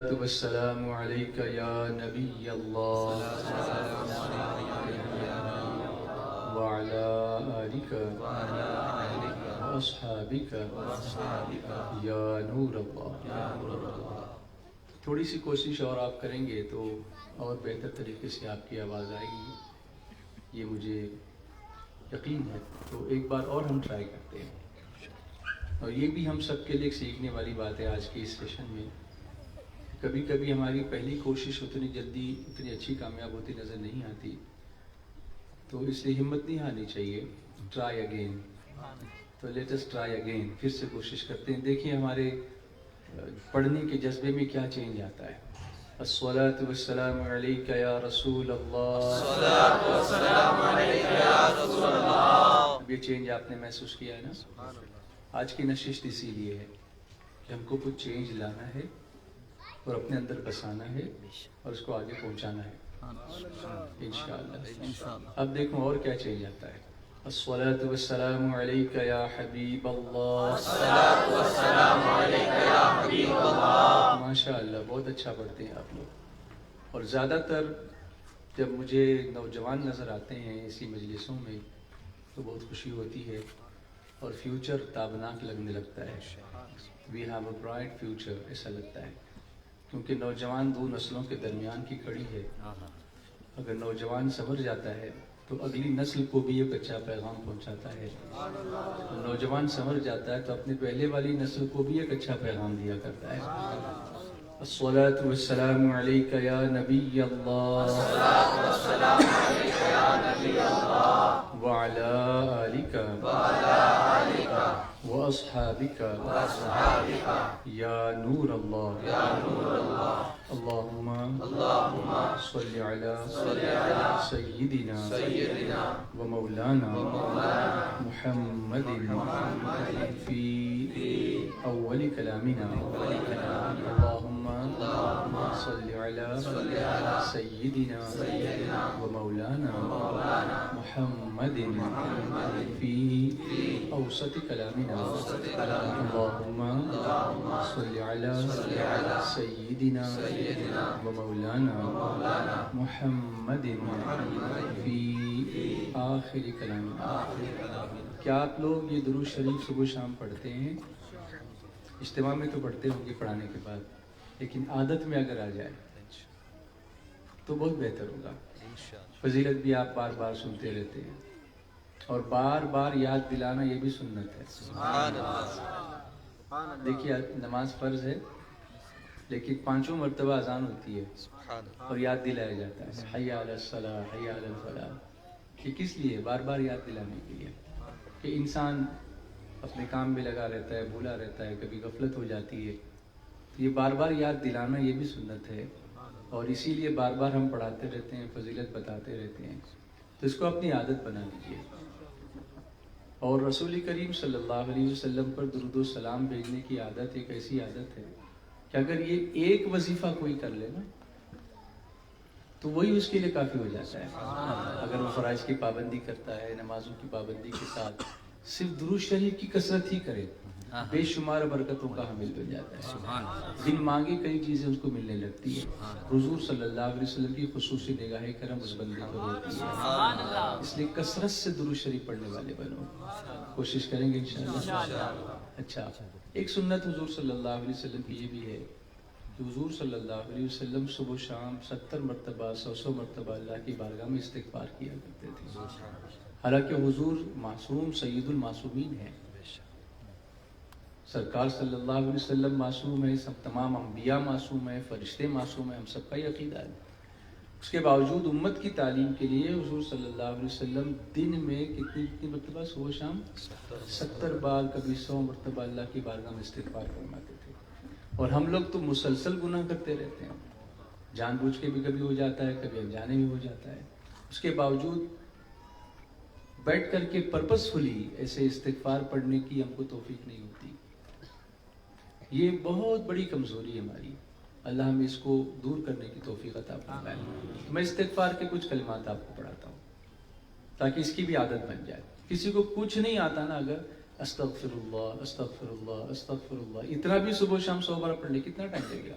والسلام عليك يا نبي الله وعلى آلك وأصحابك يا نور الله. تھوڑی سی کوشش اور آپ کریں گے تو اور بہتر طریقے سے آپ کی آواز آئے گی، یہ مجھے یقین ہے. تو ایک بار اور ہم ٹرائی کرتے ہیں، اور یہ بھی ہم سب کے لیے سیکھنے والی بات ہے آج کی اس سیشن میں. کبھی کبھی ہماری پہلی کوشش اتنی جلدی اتنی اچھی کامیاب ہوتی نظر نہیں آتی، تو اس لیے ہمت نہیں ہارنی چاہیے. Try again. تو لیٹ اس ٹرائی اگین. پھر سے کوشش کرتے ہیں، دیکھیں ہمارے پڑھنے کے جذبے میں کیا چینج آتا ہے. الصلاۃ والسلام علیک یا رسول اللہ. الصلاۃ والسلام علیک یا رسول اللہ. یہ چینج آپ نے محسوس کیا ہے نا؟ آج کی نشست اسی لیے ہے کہ ہم کو کچھ چینج لانا ہے اور اپنے اندر بسانا ہے اور اس کو آگے پہنچانا ہے انشاءاللہ. اب دیکھو اور کیا چینج آتا ہے. الصلاۃ والسلام علیک یا حبیب اللہ. الصلاۃ والسلام علیک یا حبیب اللہ. ماشاءاللہ بہت اچھا پڑھتے ہیں آپ لوگ. اور زیادہ تر جب مجھے نوجوان نظر آتے ہیں اسی مجلسوں میں تو بہت خوشی ہوتی ہے اور فیوچر تابناک لگنے لگتا ہے. We have a bright future ایسا لگتا ہے، کیونکہ نوجوان دو نسلوں کے درمیان کی کڑی ہے. اگر نوجوان سنور جاتا ہے تو اگلی نسل کو بھی ایک اچھا پیغام پہنچاتا ہے. نوجوان سنور جاتا ہے تو اپنے پہلے والی نسل کو بھی ایک اچھا پیغام دیا کرتا ہے. الصلاۃ والسلام علیک یا نبی اللہ. الصلاۃ والسلام علیک یا نبی اللہ وعلی آلک وأصحابك يا نور الله. اللهم صل على سيدنا ومولانا محمد في أول كلامنا. اللهم صل على سيدنا ومولانا محمد في أوسط كلامنا. اللهم صل على سيدنا ومولانا محمد في آخر كلامنا. کیا آپ لوگ یہ درود شریف صبح شام پڑھتے ہیں؟ اجتماع میں تو پڑھتے ہوں گے پڑھانے کے بعد، لیکن عادت میں اگر آ جائے تو بہت بہتر ہوگا. فضیلت بھی آپ بار بار سنتے رہتے ہیں اور بار بار یاد دلانا یہ بھی سنت ہے. دیکھیے نماز فرض ہے لیکن 5 مرتبہ اذان ہوتی ہے اور یاد دلایا جاتا ہے حی علی الصلاۃ حی علی الفلاح. یہ کس لیے؟ بار بار یاد دلانے کے لیے کہ انسان اپنے کام میں لگا رہتا ہے، بھولا رہتا ہے، کبھی غفلت ہو جاتی ہے. یہ بار بار یاد دلانا یہ بھی سنت ہے اور اسی لیے بار بار ہم پڑھاتے رہتے ہیں، فضیلت بتاتے رہتے ہیں. تو اس کو اپنی عادت بنا لیجیے. اور رسول کریم صلی اللہ علیہ وسلم پر درود و سلام بھیجنے کی عادت ایک ایسی عادت ہے کہ اگر یہ ایک وظیفہ کوئی کر لے نا تو وہی اس کے لیے کافی ہو جاتا ہے. اگر وہ فرائض کی پابندی کرتا ہے، نمازوں کی پابندی کے ساتھ صرف درود شریف کی کثرت ہی کرے، بے شمار برکتوں کا حامل بن جاتا ہے. بن مانگے کئی چیزیں اس کو ملنے لگتی ہے. حضور صلی اللہ علیہ وسلم کی خصوصی نگاہ کرم اس بندے کو ہوتی ہے. اس لیے کثرت سے درود شریف پڑھنے والے بنو. کوشش کریں گے انشاءاللہ. اچھا، ایک سنت حضور صلی اللہ علیہ وسلم کی یہ بھی ہے کہ حضور صلی اللہ علیہ وسلم صبح و شام 70 مرتبہ 100 مرتبہ اللہ کی بارگاہ میں استغفار کیا کرتے تھے. حالانکہ حضور معصوم سید المعصومین ہیں، سرکار صلی اللہ علیہ وسلم معصوم ہے، سب تمام انبیاء معصوم ہیں، فرشتے معصوم ہیں، ہم سب کا یہ عقیدہ ہے. اس کے باوجود امت کی تعلیم کے لیے حضور صلی اللہ علیہ وسلم دن میں کتنی مرتبہ صبح شام 70 بار کبھی 100 مرتبہ اللہ کی بارگاہ میں استغفار فرماتے تھے. اور ہم لوگ تو مسلسل گناہ کرتے رہتے ہیں، جان بوجھ کے بھی کبھی ہو جاتا ہے، کبھی انجانے بھی ہو جاتا ہے. اس کے باوجود بیٹھ کر کے پرپسفلی ایسے استغفار پڑھنے کی ہم کو توفیق نہیں ہوتی. یہ بہت بڑی کمزوری ہے ہماری. اللہ ہمیں اس کو دور کرنے کی توفیق عطا فرمائے. میں استغفار کے کچھ کلمات آپ کو پڑھاتا ہوں تاکہ اس کی بھی عادت بن جائے. کسی کو کچھ نہیں آتا نا، اگر استغفر اللہ استغفر اللہ استغفر اللہ اتنا بھی صبح شام 100 بار پڑھ لے کتنا ٹائم لگے گا؟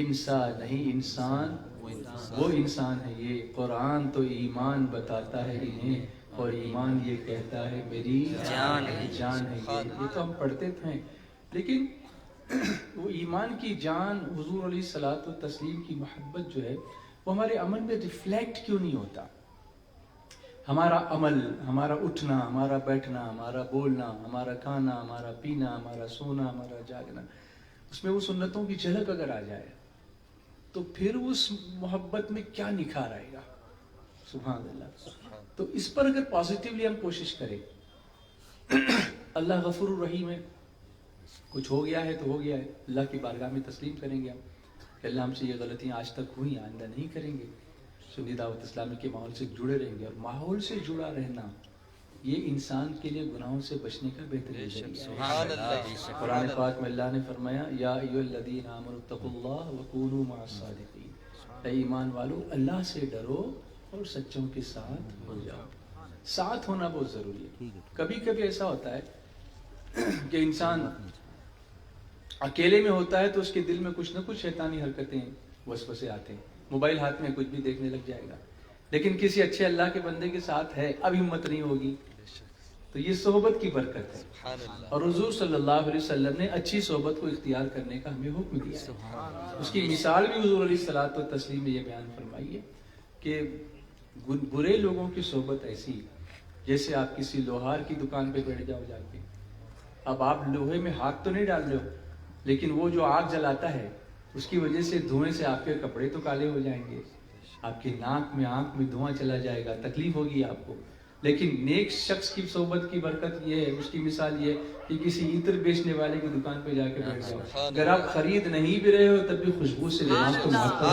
انسان نہیں انسان وہ انسان ہے یہ، قرآن تو ایمان بتاتا ہے انہیں، اور ایمان یہ کہتا ہے میری جان ہے یہ تو ہم پڑھتے تھے، لیکن وہ ایمان کی جان حضور علیہ الصلوۃ والتسلیم کی محبت جو ہے وہ ہمارے عمل میں ریفلیکٹ کیوں نہیں ہوتا؟ ہمارا عمل، ہمارا اٹھنا، ہمارا بیٹھنا، ہمارا بولنا، ہمارا کھانا، ہمارا پینا، ہمارا سونا، ہمارا جاگنا، اس میں وہ سنتوں کی جھلک اگر آ جائے تو پھر اس محبت میں کیا نکھار آئے گا؟ سبحان اللہ۔ تو اس پر اگر پازیٹیولی ہم کوشش کریں، اللہ غفور الرحیم ہے، کچھ ہو گیا ہے تو ہو گیا ہے، اللہ کی بارگاہ میں تسلیم کریں گے ہم کہ اللہ ہم سے یہ غلطیاں آج تک ہوئی، آئندہ نہیں کریں گے، سنی دعوت اسلامی کے ماحول سے جڑے رہیں گے، اور ماحول سے جڑا رہنا یہ انسان کے لیے گناہوں سے بچنے کا بہترین ذریعہ ہے۔ قرآن پاک میں اللہ نے فرمایا یا ایھا الذین آمنوا اتقوا اللہ وکونوا مع الصادقین، اے ایمان والو اللہ سے ڈرو اور سچوں کے ساتھ ہو جاؤ۔ ساتھ ہونا بہت ضروری ہے۔ کبھی کبھی ایسا ہوتا ہے کہ انسان اکیلے میں ہوتا ہے تو اس کے دل میں کچھ نہ کچھ شیطانی حرکتیں وسوسے آتے ہیں، موبائل ہاتھ میں کچھ بھی دیکھنے لگ جائے گا، لیکن کسی اچھے اللہ کے بندے کے ساتھ ہے، اب ہمت نہیں ہوگی، تو یہ صحبت کی برکت ہے، اور حضور صلی اللہ علیہ وسلم نے اچھی صحبت کو اختیار کرنے کا ہمیں حکم دیا ہے۔ اس کی مثال بھی حضور علیہ الصلوۃ والتسلیم نے یہ بیان فرمائی ہے کہ برے لوگوں کی صحبت ایسی جیسے آپ کسی لوہار کی دکان پہ بیٹھ جاؤ جا کے، اب آپ لوہے میں ہاتھ تو نہیں ڈال رہے ہو، لیکن وہ جو آگ جلاتا ہے اس کی وجہ سے دھوئیں سے آپ کے کپڑے تو کالے ہو جائیں گے، آپ کی ناک میں آنکھ میں دھواں چلا جائے گا، تکلیف ہوگی آپ کو، لیکن نیک شخص کی صحبت کی برکت یہ ہے، اس کی مثال یہ کہ کسی عطر بیچنے والے کی دکان پہ جا کے بیٹھ جاؤ، اگر آپ خرید نہیں بھی رہے ہو تب بھی خوشبو سے دماغ کو مارتا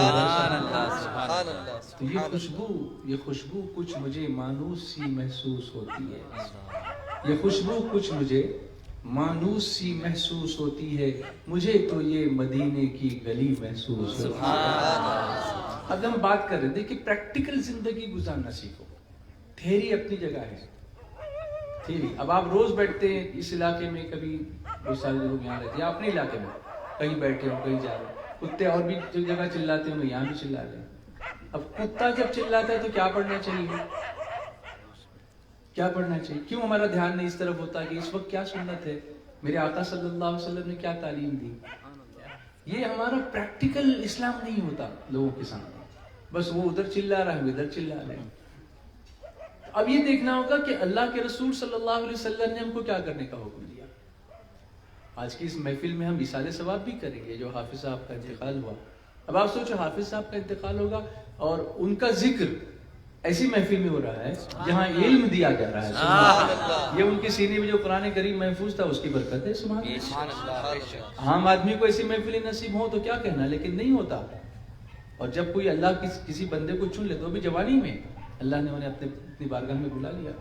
ہوگا۔ تو یہ خوشبو کچھ مجھے مانوس سی محسوس ہوتی ہے، یہ خوشبو کچھ مجھے مانوس سی محسوس ہوتی ہے، مجھے تو یہ مدینے کی گلی محسوس ہوتی ہے۔ اب ہم بات کر رہے تھے کہ پریکٹیکل زندگی گزارنا سیکھو، تھیری اپنی جگہ ہے، تھیری اب آپ روز بیٹھتے ہیں اس علاقے میں، کبھی بہت سارے لوگ یہاں رہتے ہیں، آپ اپنے علاقے میں کہیں بیٹھے ہو کہیں جا رہے ہو، کتے اور بھی جگہ چلاتے ہوں گے، یہاں بھی چلا رہے ہیں، اب کتا جب چلاتا ہے تو کیا پڑھنا چاہیے؟ کیا پڑھنا چاہیے؟ کیوں ہمارا دھیان نہیں اس طرف ہوتا کہ اس وقت کیا سنت ہے، میرے آقا صلی اللہ علیہ وسلم نے کیا تعلیم دی؟ یہ ہمارا پریکٹیکل اسلام نہیں ہوتا لوگوں کے سامنے، بس وہ ادھر چلا رہا ہے ادھر چلا رہے ہیں۔ اب یہ دیکھنا ہوگا کہ اللہ کے رسول صلی اللہ علیہ وسلم نے ہم کو کیا کرنے کا حکم دیا۔ آج کی اس محفل میں ہم اِیصال ثواب بھی کریں گے، جو حافظ صاحب کا انتقال ہوا، اب آپ سوچو حافظ صاحب کا انتقال ہوگا اور ان کا ذکر ایسی محفل میں ہو رہا ہے جہاں علم دیا جا رہا ہے، یہ ان کے سینے میں جو قرآن کریم محفوظ تھا اس کی برکت ہے، سبحان اللہ۔ عام آدمی کو ایسی محفلیں نصیب ہوں تو کیا کہنا، لیکن نہیں ہوتا، اور جب کوئی اللہ کسی بندے کو چن لے تو بھی جوانی میں اللہ نے انہیں اپنی بارگاہ میں بلا لیا،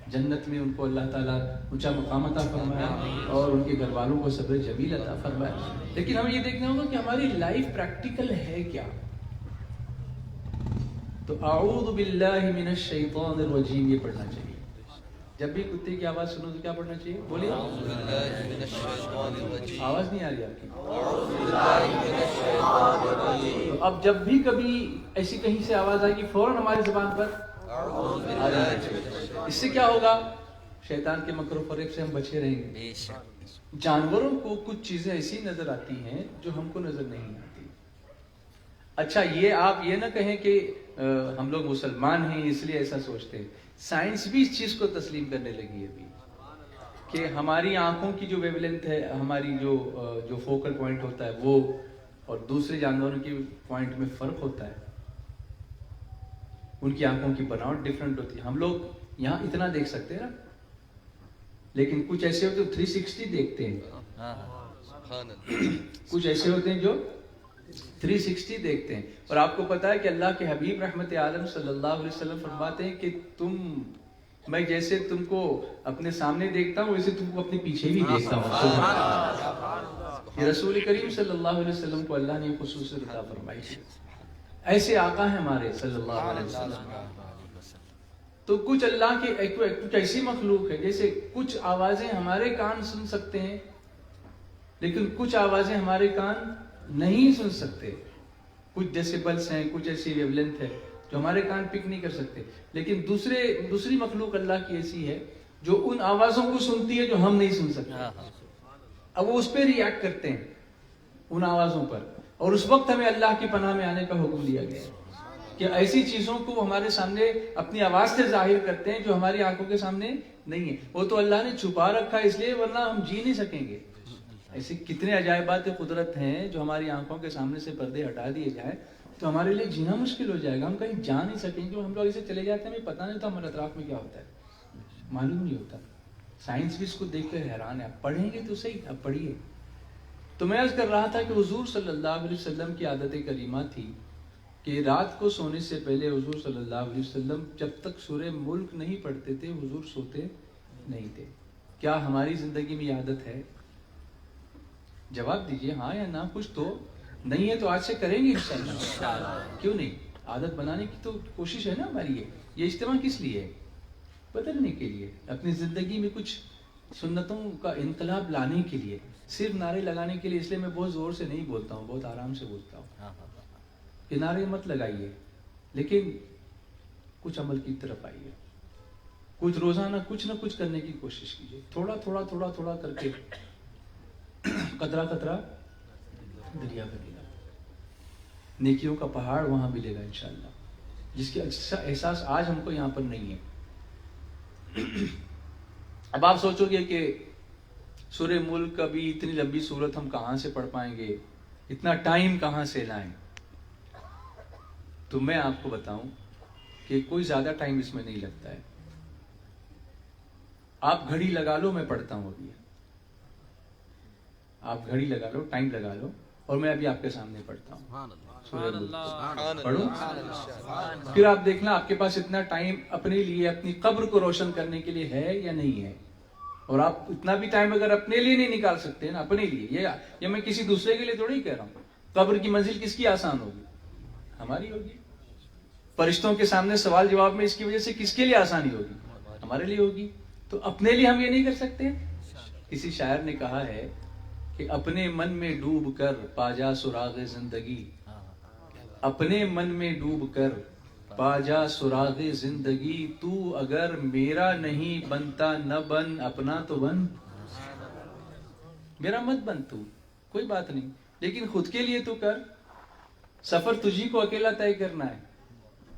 جنت میں ان کو اللہ تعالیٰ اونچا مقام عطا فرمایا اور ان کے گھر والوں کو صبر جمیل عطا فرمایا۔ لیکن ہمیں یہ دیکھنا ہوگا کہ ہماری لائف پریکٹیکل ہے کیا۔ تو اعوذ باللہ من الشیطان الرجیم یہ پڑھنا چاہیے، جب بھی کتے کی آواز سنو تو کیا پڑھنا چاہیے؟ بولیے اعوذ باللہ من الشیطان الرجیم۔ آواز نہیں آ رہی آپ کی؟ اعوذ باللہ من الشیطان الرجیم۔ تو اب جب بھی کبھی ایسی کہیں سے آواز آئے گی فوراً ہماری زبان پر اعوذ باللہ، اس سے کیا ہوگا؟ شیطان کے مکر و فریب سے ہم بچے رہیں گے۔ جانوروں کو کچھ چیزیں ایسی نظر آتی ہیں جو ہم کو نظر نہیں آتی۔ اچھا یہ آپ یہ نہ کہیں کہ ہم لوگ مسلمان ہیں اس لیے ایسا سوچتے ہیں، سائنس بھی اس چیز کو تسلیم کرنے لگی ہے ابھی کہ ہماری آنکھوں کی جو ویو لینتھ ہے، ہماری جو فوکل پوائنٹ ہوتا ہے وہ اور دوسرے جانوروں کی پوائنٹ میں فرق ہوتا ہے، ان کی آنکھوں کی بناوٹ ڈیفرنٹ ہوتی ہے۔ ہم لوگ یہاں اتنا دیکھ سکتے ہیں نا، لیکن کچھ ایسے ہوتے ہیں 360 دیکھتے ہیں، کچھ ایسے ہوتے ہیں جو 360 دیکھتے ہیں، اور آپ کو پتا ہے کہ اللہ کے حبیب رحمت عالم صلی اللہ علیہ وسلم فرماتے ہیں کہ میں جیسے تم کو اپنے سامنے دیکھتا ہوں ویسے تم کو اپنے پیچھے بھی دیکھتا ہوں۔ یہ رسول کریم صلی اللہ علیہ وسلم کو اللہ نے خصوصی عطا فرمائی، ایسے آقا ہیں ہمارے صلی اللہ علیہ وسلم۔ تو کچھ اللہ کے کچھ ایسی مخلوق ہے جیسے کچھ آوازیں ہمارے کان سن سکتے ہیں لیکن کچھ آوازیں ہمارے کان نہیں سن سکتے. کچھ ڈیسیبلس ہیں, کچھ ایسی ویو لینتھ ہے جو ہمارے کان پک نہیں کر سکتے, لیکن دوسری مخلوق اللہ کی ایسی ہے جو ان آوازوں کو سنتی ہے جو ہم نہیں سن سکتے. اب وہ اس پہ ری ایکٹ کرتے ہیں ان آوازوں پر, اور اس وقت ہمیں اللہ کی پناہ میں آنے کا حکم دیا گیا کہ ایسی چیزوں کو ہمارے سامنے اپنی آواز سے ظاہر کرتے ہیں جو ہماری آنکھوں کے سامنے نہیں ہے. وہ تو اللہ نے چھپا رکھا ہے اس لیے, ورنہ ہم جی نہیں سکیں گے. ایسے کتنے عجائبات قدرت ہیں جو ہماری آنکھوں کے سامنے سے پردے ہٹا دیے جائے تو ہمارے لیے جینا مشکل ہو جائے گا. ہم کہیں جا نہیں سکیں گے. ہم لوگ ایسے چلے جاتے ہیں, ہمیں پتہ نہیں ہوتا ہمارے اطراف میں کیا ہوتا ہے, معلوم نہیں ہوتا. سائنس بھی اس کو دیکھ کر حیران ہے. آپ پڑھیں گے تو صحیح, اب پڑھیے. تو میں عرض کر رہا تھا کہ حضور صلی اللہ علیہ وسلم کی عادت کریمہ تھی کہ رات کو سونے سے پہلے حضور صلی اللہ علیہ وسلم جب تک سورہ ملک نہیں پڑھتے تھے حضور سوتے نہیں تھے. کیا ہماری زندگی میں یہ عادت ہے؟ جواب دیجئے ہاں یا نہ. کچھ تو نہیں ہے تو آج سے کریں گے انشاءاللہ. کیوں نہیں؟ عادت بنانے کی تو کوشش ہے نا ہماری. یہ اجتماع کس لیے ہے؟ بدلنے کے لیے, اپنی زندگی میں کچھ سنتوں کا انقلاب لانے کے لیے, صرف نعرے لگانے کے لیے. اس لیے میں بہت زور سے نہیں بولتا ہوں, بہت آرام سے بولتا ہوں کہ نعرے مت لگائیے, لیکن کچھ عمل کی طرف آئیے. کچھ روزانہ کچھ نہ کچھ کرنے کی کوشش کیجیے. تھوڑا تھوڑا تھوڑا تھوڑا کر کے قطرہ قطرہ دریا بنے گا. نیکیوں کا پہاڑ وہاں ملے گا انشاءاللہ, جس کی احساس آج ہم کو یہاں پر نہیں ہے. اب آپ سوچو گے کہ سورہ ملک کا بھی اتنی لمبی سورت ہم کہاں سے پڑھ پائیں گے, اتنا ٹائم کہاں سے لائیں. تو میں آپ کو بتاؤں کہ کوئی زیادہ ٹائم اس میں نہیں لگتا ہے. آپ گھڑی لگا لو, میں پڑھتا ہوں ابھی. آپ گھڑی لگا لو, ٹائم لگا لو, اور میں ابھی آپ کے سامنے پڑھتا ہوں. پڑھو, پھر آپ دیکھنا آپ کے پاس اتنا ٹائم اپنے لیے, اپنی قبر کو روشن کرنے کے لیے ہے یا نہیں ہے. اور آپ اتنا بھی ٹائم اگر اپنے لیے نہیں نکال سکتے نا, اپنے لیے, یہ میں کسی دوسرے کے لیے تھوڑی کہہ رہا ہوں. قبر کی منزل کس کی آسان ہوگی؟ ہماری ہوگی. فرشتوں کے سامنے سوال جواب میں اس کی وجہ سے کس کے لیے آسانی ہوگی؟ ہمارے لیے ہوگی. تو اپنے لیے ہم یہ نہیں کر سکتے. کسی شاعر نے کہا ہے کہ اپنے من میں ڈوب کر پا جا سراغ زندگی, اپنے من میں ڈوب کر پا جا سراغ زندگی, تو اگر میرا نہیں بنتا نہ بن, اپنا تو بن. میرا مت بن تو, کوئی بات نہیں, لیکن خود کے لیے تو کر. سفر تجھی کو اکیلا طے کرنا ہے.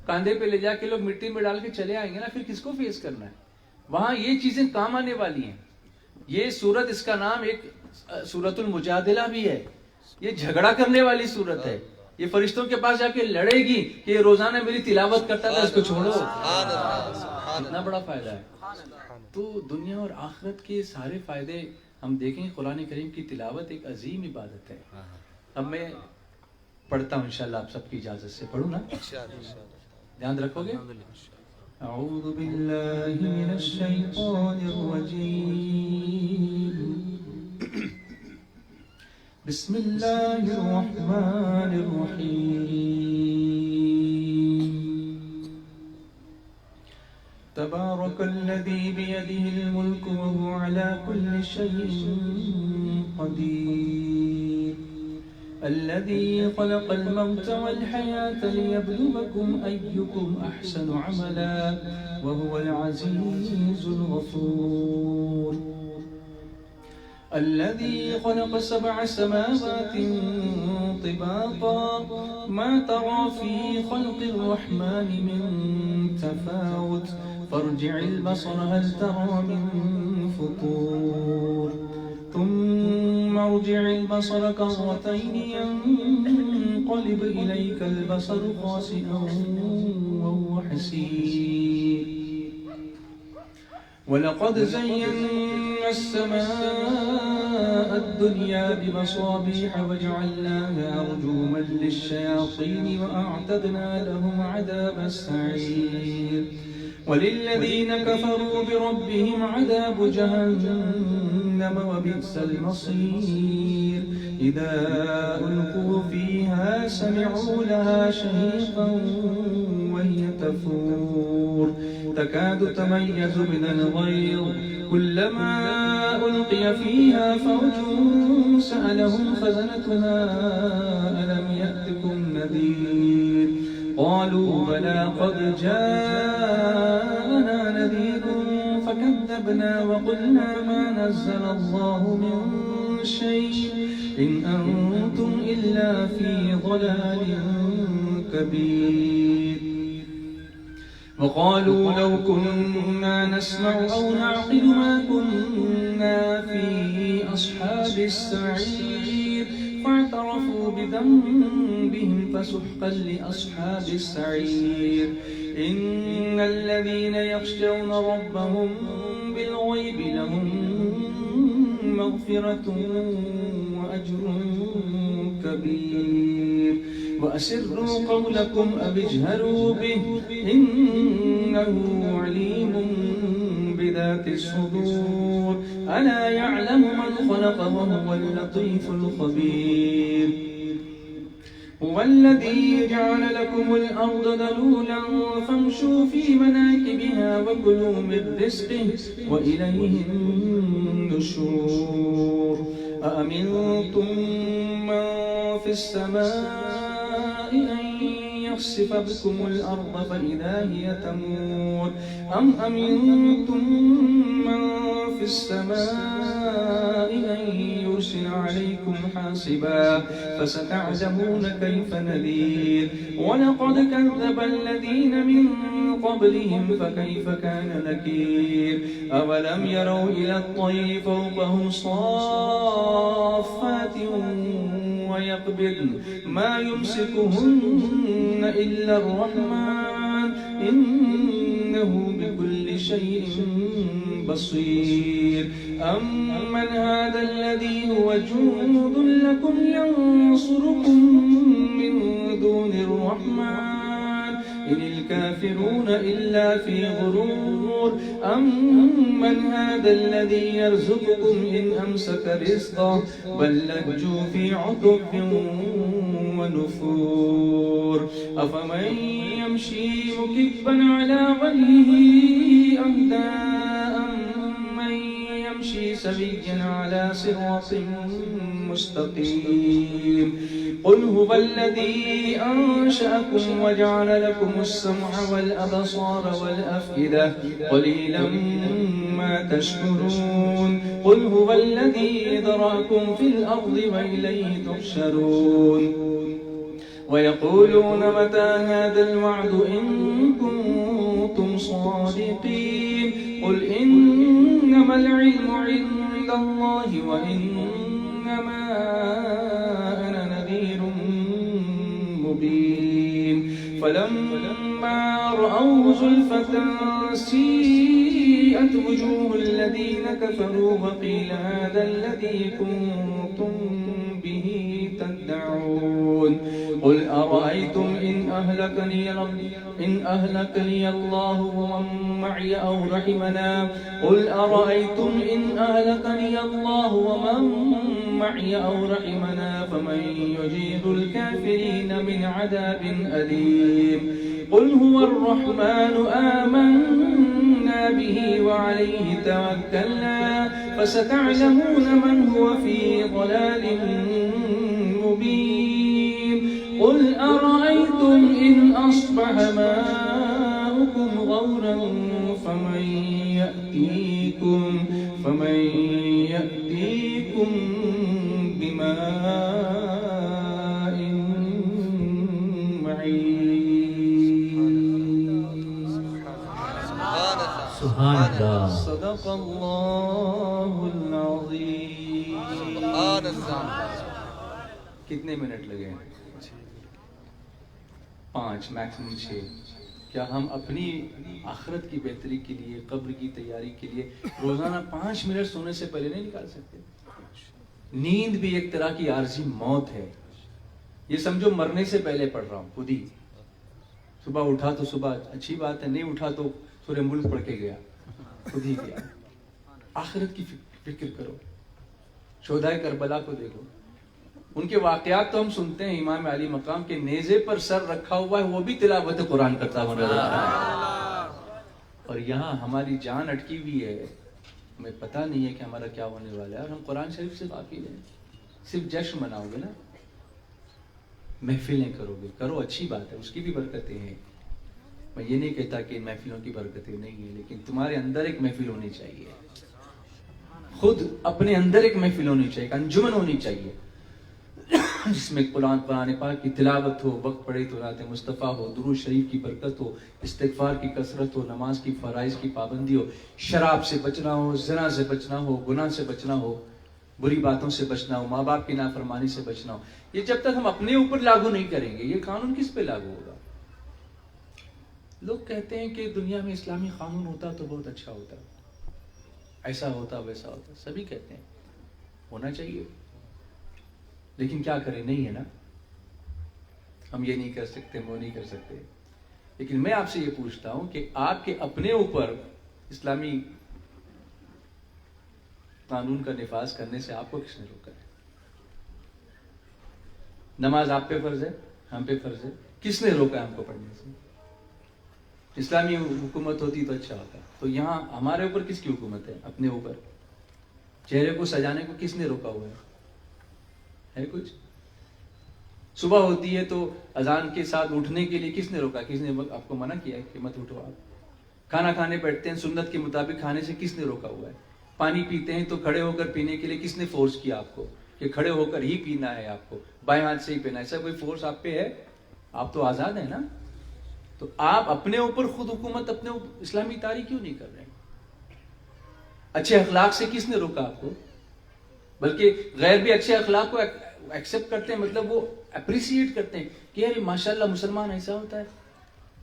کاندھے پہ لے جا کے لوگ مٹی میں ڈال کے چلے آئیں گے نا, پھر کس کو فیس کرنا ہے؟ وہاں یہ چیزیں کام آنے والی ہیں. یہ سورت, اس کا نام ایک سورت المجادلہ بھی ہے. یہ جھگڑا کرنے والی سورت ہے. یہ فرشتوں کے پاس جا کے لڑے گی کہ یہ روزانہ میری تلاوت کرتا تھا, اس کو چھوڑو. اتنا بڑا فائدہ ہے. تو دنیا اور آخرت کے سارے فائدے ہم دیکھیں. قرآن کریم کی تلاوت ایک عظیم عبادت ہے. اب میں پڑھتا ہوں انشاءاللہ, آپ سب کی اجازت سے پڑھوں نا, دھیان رکھو گے. اعوذ باللہ من الشیطان الرجیم, بسم اللہ الرحمن الرحیم. تبارک الذی بیدہ الملک وهو علی کل شیء قدیر, الذي خلق الموت والحياة ليبلوكم أيكم أحسن عملا وهو العزيز الغفور. الذي خلق 7 سماوات طباقا ما ترى في خلق الرحمن من تفاوت فارجع البصر هل ترى من فطور ثم ارجع البصر كرتين ينقلب إليك البصر خاسئا وهو حسير. ولقد زينا السماء الدنيا بمصابيح وجعلناها رجوما للشياطين وأعتدنا لهم عذاب السعير. وللذين كفروا بربهم عذاب جهنم وبئس المصير. إذا ألقوا فيها سمعوا لها شهيقا وهي تفور تكاد تميز من الغيظ كلما ألقي فيها فوج سألهم خزنتها ألم يأتكم نذير قالوا بلى قد جاءنا نذير فكذبنا وقلنا ما نزل الله من شيء إن أنتم إلا في ضلال كبير وقالوا لو كنا نسمع أو نعقل ما كنا في أصحاب السعير فاعترفوا بذنبهم فسحقا لأصحاب السعير إن الذين يخشون ربهم بالغيب لهم مغفرة وأجر كبير وأسروا قولكم أو اجهروا به إنه عليم بذات الصدور ألا يعلم من خلق وهو اللطيف الخبير هو الذي جعل لكم الأرض ذلولا فامشوا في مناكبها وكلوا من رزقه وإليه النشور أأمنتم من في السماء أن يخسف بكم الأرض فإذا هي تمور أم أمنتم من في السماء أن يرسل عليكم حاصبا فستعلمون كيف نذير ولقد كذب الذين من قبلهم فكيف كان نكير أولم يروا إلى الطير فوقهم صافات ويقبضن ما يمسكهن إلا الرحمن إنه بكل شيء بصير أمن هذا الذي هو جند لكم ينصركم من دون الرحمن إن الكافرون إلا في غرور أمن هذا الذي يرزقكم إن أمسك رزقه بل لجوا في عتب ونفور أفمن يمشي مكبا على وجهه أهدى أمن يمشي سويا على صراط مستقيم قل هو الذي أنشأكم وجعل لكم السمع والأبصار والأفئدة قليلا ما تشكرون قل هو الذي ذرأكم في الأرض وإليه تحشرون ويقولون متى هذا الوعد إن كنتم صادقين قل إنما العلم عند الله وإنما أنا نذير مبين فلما رأوا زلفة سيئت وجوه الذين كفروا وقيل هذا الذي كنتم به تدعون قل أرأيتم إن أهلكني الله ومن معي أو رحمنا قل أرأيتم إن أهلكني الله ومن معي أو رحمنا فمن يجير الكافرين من عذاب أليم قل هو الرحمن آمنا به وعليه توكلنا فستعلمون من هو في ضلال مبين قل أرأيتم إن أصبح ماؤكم غورا فمن يأتيكم بماء معين سبحان اللہ صدق اللہ العظیم کتنے منٹ لگے ہیں 5 میکسیمم 6 کیا ہم اپنی آخرت کی بہتری کے لیے قبر کی تیاری کے لیے روزانہ 5 منٹ سونے سے پہلے نہیں نکال سکتے نیند بھی ایک طرح کی عارضی موت ہے یہ سمجھو مرنے سے پہلے پڑھ رہا ہوں خود ہی صبح اٹھا تو صبح اچھی بات ہے نہیں اٹھا تو سورہ ملک پڑھ کے گیا خود ہی گیا آخرت کی فکر کرو شہدائے کربلا کو دیکھو ان کے واقعات تو ہم سنتے ہیں، امام علی مقام کے نیزے پر سر رکھا ہوا ہے، وہ بھی تلاوت قرآن کرتا ہوا نظر آ رہا ہے، اور یہاں ہماری جان اٹکی ہوئی ہے، ہمیں پتہ نہیں ہے کہ ہمارا کیا ہونے والا ہے، اور ہم قرآن شریف سے غافل ہیں۔ صرف جشن مناؤ گے نا، محفلیں کرو گے، کرو، اچھی بات ہے، اس کی بھی برکتیں ہیں، میں یہ نہیں کہتا کہ ان محفلوں کی برکتیں نہیں ہیں، لیکن تمہارے اندر ایک محفل ہونی چاہیے، خود اپنے اندر ایک محفل ہونی چاہیے، انجمن ہونی چاہیے، جس میں قرآن پاک کی تلاوت ہو، وقت پڑے تو رات مصطفیٰ ہو، درود شریف کی برکت ہو، استغفار کی کثرت ہو، نماز کی فرائض کی پابندی ہو، شراب سے بچنا ہو، زنا سے بچنا ہو، گناہ سے بچنا ہو، بری باتوں سے بچنا ہو، ماں باپ کی نافرمانی سے بچنا ہو۔ یہ جب تک ہم اپنے اوپر لاگو نہیں کریں گے، یہ قانون کس پہ لاگو ہوگا؟ لوگ کہتے ہیں کہ دنیا میں اسلامی قانون ہوتا تو بہت اچھا ہوتا، ایسا ہوتا ویسا ہوتا، سبھی کہتے ہیں ہونا چاہیے، لیکن کیا کریں، نہیں ہے نا، ہم یہ نہیں کر سکتے، وہ نہیں کر سکتے۔ لیکن میں آپ سے یہ پوچھتا ہوں کہ آپ کے اپنے اوپر اسلامی قانون کا نفاذ کرنے سے آپ کو کس نے روکا ہے؟ نماز آپ پہ فرض ہے، ہم پہ فرض ہے، کس نے روکا ہے ہم کو پڑھنے سے؟ اسلامی حکومت ہوتی تو اچھا ہوتا۔ تو یہاں ہمارے اوپر کس کی حکومت ہے؟ اپنے اوپر۔ چہرے کو سجانے کو کس نے روکا ہوا ہے کچھ؟ صبح ہوتی ہے تو اذان کے ساتھ اٹھنے کے لیے کس نے روکا؟ کس نے آپ کو منع کیا ہے کہ مت اٹھو آپ؟ کھانا کھانے بیٹھتے ہیں سنت کے مطابق کھانے سے کس نے روکا ہوا ہے؟ پانی پیتے ہیں تو کھڑے ہو کر پینے کے لیے کس نے فورس کیا آپ کو کہ کھڑے ہو کر ہی پینا ہے آپ کو، بائیں ہاتھ سے ہی پینا ہے؟ ایسا کوئی فورس آپ پہ ہے؟ آپ تو آزاد ہیں نا۔ تو آپ اپنے اوپر خود حکومت، اپنے اسلامی تاریخ کیوں نہیں کر رہے ہیں؟ اچھے اخلاق سے کس نے روکا آپ کو؟ بلکہ غیر بھی اچھے اخلاق کو ایکسپٹ کرتے ہیں، مطلب وہ اپریسیٹ کرتے ہیں کہ یار ماشاءاللہ مسلمان ایسا ہوتا ہے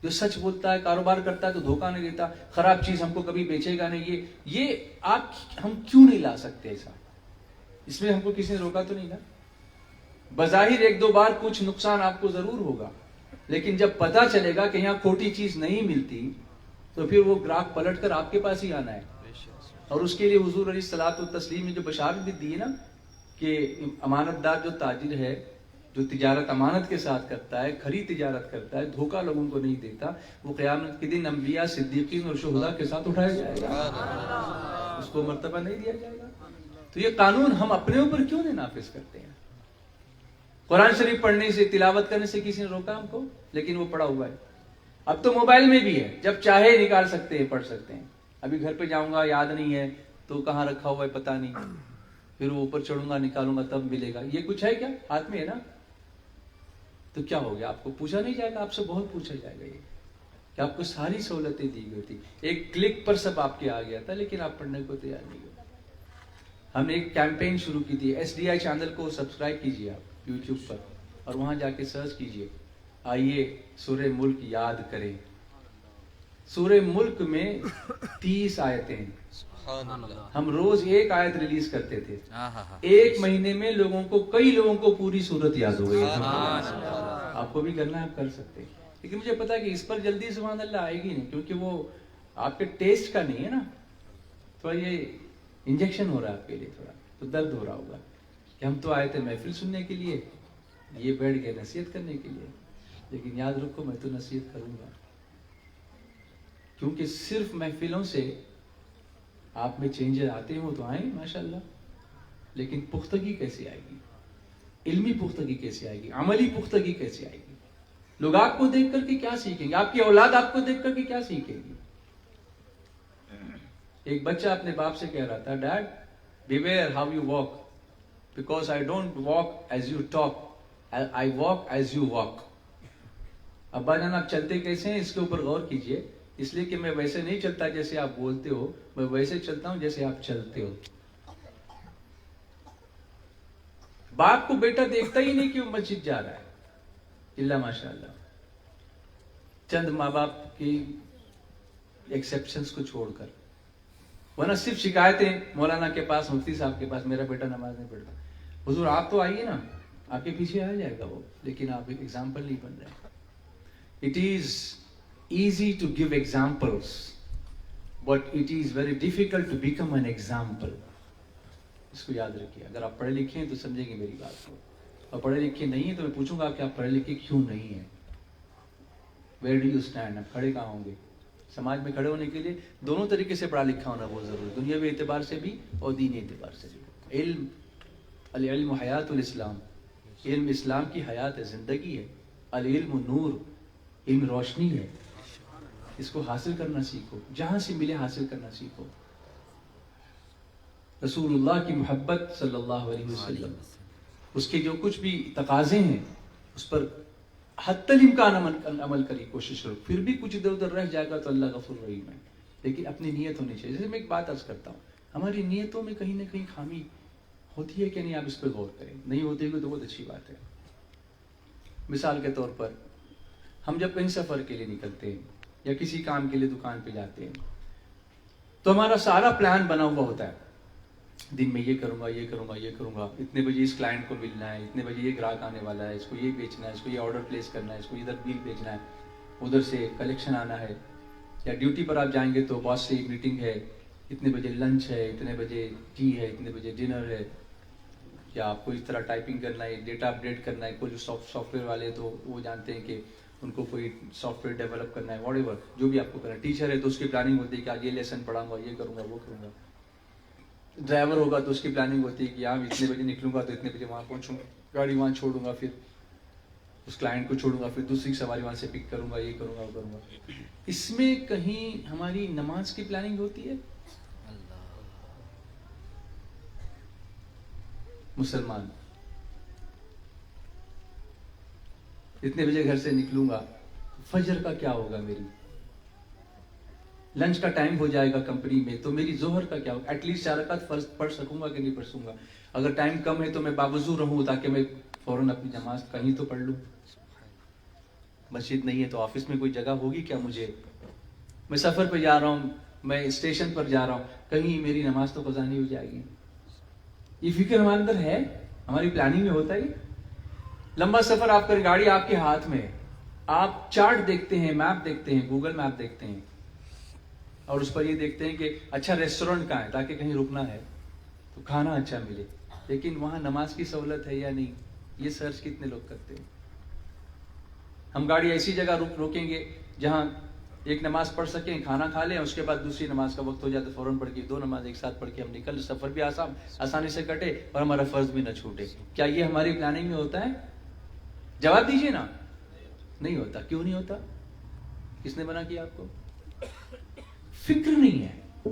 جو سچ بولتا ہے، کاروبار کرتا ہے تو دھوکہ نہیں دیتا، خراب چیز ہم کو کبھی بیچے گا نہیں۔ یہ آپ ہم کیوں نہیں لا سکتے ایسا؟ اس میں ہم کو کسی نے روکا تو نہیں نا۔ بظاہر ایک دو بار کچھ نقصان آپ کو ضرور ہوگا، لیکن جب پتا چلے گا کہ یہاں کھوٹی چیز نہیں ملتی تو پھر وہ گراہک پلٹ کر آپ کے پاس ہی آنا ہے۔ اور اس کے لیے حضور علیہ الصلوۃ والتسلیم نے جو بشارت بھی دی ہے نا کہ امانت دار جو تاجر ہے، جو تجارت امانت کے ساتھ کرتا ہے، کھری تجارت کرتا ہے، دھوکہ لوگوں کو نہیں دیتا، وہ قیامت کے دن انبیاء، صدیقین اور شہداء کے ساتھ اٹھایا جائے گا، اس کو مرتبہ نہیں دیا جائے گا۔ تو یہ قانون ہم اپنے اوپر کیوں نہیں نافذ کرتے ہیں؟ قرآن شریف پڑھنے سے، تلاوت کرنے سے کسی نے روکا ہم کو؟ لیکن وہ پڑا ہوا ہے۔ اب تو موبائل میں بھی ہے، جب چاہے نکال سکتے ہیں، پڑھ سکتے ہیں۔ ابھی گھر پہ جاؤں گا، یاد نہیں ہے تو کہاں رکھا ہوا ہے پتہ نہیں، پھر وہ اوپر چڑھوں گا، نکالوں گا تب ملے گا۔ یہ کچھ ہے کیا؟ ہاتھ میں ہے نا۔ تو کیا ہو گیا؟ آپ کو پوچھا نہیں جائے گا؟ آپ سے بہت پوچھا جائے گا یہ کہ آپ کو ساری سہولتیں دی گئی تھی، ایک کلک پر سب آپ کے آ گیا تھا، لیکن آپ پڑھنے کو تیار نہیں ہوئے۔ ہم نے ایک کیمپین شروع کی تھی، SDI چینل کو سبسکرائب کیجیے آپ YouTube پر، اور وہاں جا کے سرچ کیجیے، آئیے سورہ ملک یاد کریں۔ سورہ ملک میں 30 آیتیں ہیں، ہم روز ایک آیت ریلیز کرتے تھے، ایک مہینے میں کئی لوگوں کو پوری سورت یاد ہو گئی۔ آپ کو بھی کرنا ہے، آپ کر سکتے ہیں، لیکن مجھے پتا کہ اس پر جلدی سبحان اللہ آئے گی نہیں، کیونکہ وہ آپ کے ٹیسٹ کا نہیں ہے نا، تھوڑا یہ انجیکشن ہو رہا ہے آپ کے لیے، تھوڑا تو درد ہو رہا ہوگا کہ ہم تو آئے تھے محفل سننے کے لیے، یہ بیٹھ گئے نصیحت کرنے کے لیے۔ لیکن یاد رکھو، میں تو نصیحت کروں گا، کیونکہ صرف محفلوں سے آپ میں چینجز آتے ہیں، وہ تو آئیں ماشاءاللہ، لیکن پختگی کیسے آئے گی؟ علمی پختگی کیسے آئے گی؟ عملی پختگی کیسے آئے گی؟ لوگ آپ کو دیکھ کر کے کیا سیکھیں گے؟ آپ کی اولاد آپ کو دیکھ کر کے کیا سیکھے گی؟ ایک بچہ اپنے باپ سے کہہ رہا تھا، dad beware how you walk, because I don't walk as you talk, I walk as you walk. ابا جان آپ چلتے کیسے ہیں اس کے اوپر غور کیجئے، اس لیے کہ میں ویسے نہیں چلتا جیسے آپ بولتے ہو، میں ویسے چلتا ہوں جیسے آپ چلتے ہو۔ باپ کو بیٹا دیکھتا ہی نہیں کہ وہ مسجد جا رہا ہے، اللہ ماشاءاللہ، چند ماں باپ کی ایکسیپشنز کو چھوڑ کر، ورنہ صرف شکایتیں مولانا کے پاس، مفتی صاحب کے پاس، میرا بیٹا نماز نہیں پڑھتا۔ حضور آپ تو آئیے نا، آپ کے پیچھے آ جائے گا وہ، لیکن آپ ایک ایگزامپل نہیں بن رہے۔ It is easy to give examples, but it is very difficult to become an example. اس کو یاد رکھیے، اگر آپ پڑھے لکھے ہیں تو سمجھیں گے میری بات کو۔ اور پڑھے لکھے نہیں ہیں تو میں پوچھوں گا کہ آپ پڑھے لکھے کیوں نہیں ہیں؟ Where do you stand? آپ کھڑے کہاں ہوں گے؟ سماج میں کھڑے ہونے کے لیے دونوں طریقے سے پڑھا لکھا ہونا بہت ضروری ہے، دنیاوی اعتبار سے بھی اور دینی اعتبار سے بھی۔ علم، العلم حیات الاسلام، علم اسلام کی حیات ہے، زندگی ہے۔ العلم نور، علم روشنی ہے، اس کو حاصل کرنا سیکھو، جہاں سے ملے حاصل کرنا سیکھو۔ رسول اللہ کی محبت صلی اللہ علیہ وسلم، اس کے جو کچھ بھی تقاضے ہیں اس پر حتی الامکان عمل کری، کوشش کرو۔ پھر بھی کچھ ادھر ادھر رہ جائے گا تو اللہ غفور رحیم ہے، لیکن اپنی نیت ہونی چاہیے۔ جیسے میں ایک بات عرض کرتا ہوں، ہماری نیتوں میں کہیں نہ کہیں خامی ہوتی ہے کہ نہیں، آپ اس پہ غور کریں۔ نہیں ہوتی ہے تو بہت اچھی بات ہے۔ مثال کے طور پر ہم جب کہیں سفر کے لیے نکلتے ہیں یا کسی کام کے لیے دکان پہ جاتے ہیں تو ہمارا سارا پلان بنا ہوا ہوتا ہے، دن میں یہ کروں گا، یہ کروں گا، یہ کروں گا، اتنے بجے اس کلائنٹ کو ملنا ہے، اتنے بجے یہ گراہک آنے والا ہے، اس کو یہ بیچنا ہے، اس کو یہ آرڈر پلیس کرنا ہے، اس کو ادھر بل بھیجنا ہے، ادھر سے کلیکشن آنا ہے، یا ڈیوٹی پر آپ جائیں گے تو باس سے میٹنگ ہے، اتنے بجے لنچ ہے، اتنے بجے ٹی ہے، اتنے بجے ڈنر ہے، یا آپ کو اس طرح ٹائپنگ کرنا ہے، ڈیٹا اپڈیٹ کرنا ہے۔ کوئی جو سافٹ ویئر والے تو وہ جانتے ہیں کہ ان کو کوئی سافٹ ویئر ڈیولپ کرنا ہے، واٹ ایور جو بھی آپ کو کرنا ہے۔ ٹیچر ہے تو اس کی پلاننگ ہوتی ہے کہ آج یہ لیسن پڑھاؤں گا، یہ کروں گا، وہ کروں گا۔ ڈرائیور ہوگا تو اس کی پلاننگ ہوتی ہے کہ یہاں اتنے بجے نکلوں گا تو اتنے بجے وہاں پہنچوں گا، گاڑی وہاں چھوڑوں گا، پھر اس کلائنٹ کو چھوڑوں گا، پھر دوسری سواری وہاں سے پک کروں گا، یہ کروں گا، وہ کروں گا۔ اس میں کہیں ہماری نماز کی پلاننگ ہوتی ہے؟ مسلمان اتنے بجے گھر سے نکلوں گا، فجر کا کیا ہوگا، میری لنچ کا ٹائم ہو جائے گا کمپنی میں تو میری ظہر کا کیا ہوگا؟ ایٹ لیسٹ 4 رکعت فرض پڑھ سکوں گا کہ نہیں پڑھ سکوں گا؟ اگر ٹائم کم ہے تو میں باوضو رہوں تاکہ میں فوراً اپنی نماز کہیں تو پڑھ لوں۔ مسجد نہیں ہے تو آفس میں کوئی جگہ ہوگی کیا مجھے؟ میں سفر پہ جا رہا ہوں، میں اسٹیشن پر جا رہا ہوں، کہیں میری نماز تو قضا نہیں ہو جائے گی؟ یہ فکر ہمارے اندر ہے، ہماری پلاننگ میں ہوتا ہے۔ لمبا سفر آپ کر، گاڑی آپ کے ہاتھ میں، آپ چارٹ دیکھتے ہیں، میپ دیکھتے ہیں، گوگل میپ دیکھتے ہیں، اور اس پر یہ دیکھتے ہیں کہ اچھا ریسٹورنٹ کہاں ہے تاکہ کہیں رکنا ہے تو کھانا اچھا ملے، لیکن وہاں نماز کی سہولت ہے یا نہیں، یہ سرچ کتنے لوگ کرتے ہیں؟ ہم گاڑی ایسی جگہ روکیں گے جہاں ایک نماز پڑھ سکیں، کھانا کھا لیں، اس کے بعد دوسری نماز کا وقت ہو جائے تو فوراً پڑھ کے 2 نماز ایک ساتھ پڑھ کے ہم نکل، سفر بھی آسانی سے کٹے اور ہمارا فرض بھی نہ چھوٹے۔ کیا یہ ہماری پلاننگ میں ہوتا ہے؟ جواب دیجیے نا۔ نہیں ہوتا۔ کیوں نہیں ہوتا؟ کس نے منع کیا آپ کو؟ فکر نہیں ہے،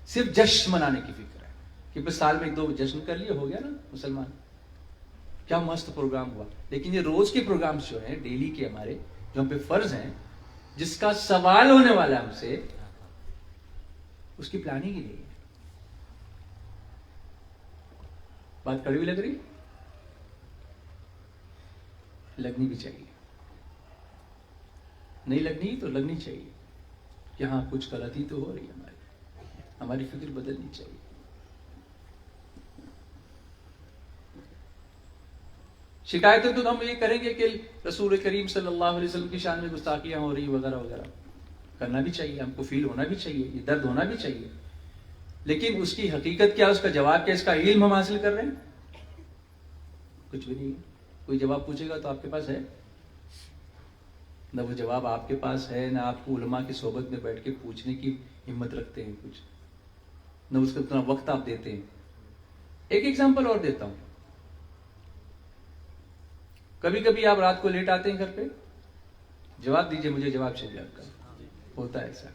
صرف جشن منانے کی فکر ہے کہ بس سال میں 1-2 جشن کر لیے، ہو گیا نا مسلمان، کیا مست پروگرام ہوا۔ لیکن یہ روز کے پروگرامز جو ہیں ڈیلی کے ہمارے، جو ہم پہ فرض ہیں، جس کا سوال ہونے والا ہے ہم سے، اس کی پلاننگ ہی نہیں ہے۔ بات کڑوی لگ رہی؟ لگنی بھی چاہیے، نہیں لگنی تو لگنی چاہیے کہ ہاں کچھ غلطی تو ہو رہی ہے، ہماری فکر بدلنی چاہیے۔ شکایتیں تو ہم یہ کریں گے کہ رسول کریم صلی اللہ علیہ وسلم کی شان میں گستاخیاں ہو رہی وغیرہ وغیرہ، کرنا بھی چاہیے، ہم کو فیل ہونا بھی چاہیے، یہ درد ہونا بھی چاہیے، لیکن اس کی حقیقت کیا، اس کا جواب کیا، اس کا علم ہم حاصل کر رہے ہیں؟ کچھ بھی نہیں ہے۔ کوئی جواب پوچھے گا تو آپ کے پاس ہے؟ نہ وہ جواب آپ کے پاس ہے، نہ آپ کو علماء کی صحبت میں بیٹھ کے پوچھنے کی ہمت رکھتے ہیں کچھ، نہ اس کا اتنا وقت آپ دیتے ہیں۔ ایک ایگزامپل اور دیتا ہوں، کبھی کبھی آپ رات کو لیٹ آتے ہیں گھر پہ، جواب دیجئے، مجھے جواب چاہیے آپ کا۔ ہوتا ہے ایسا،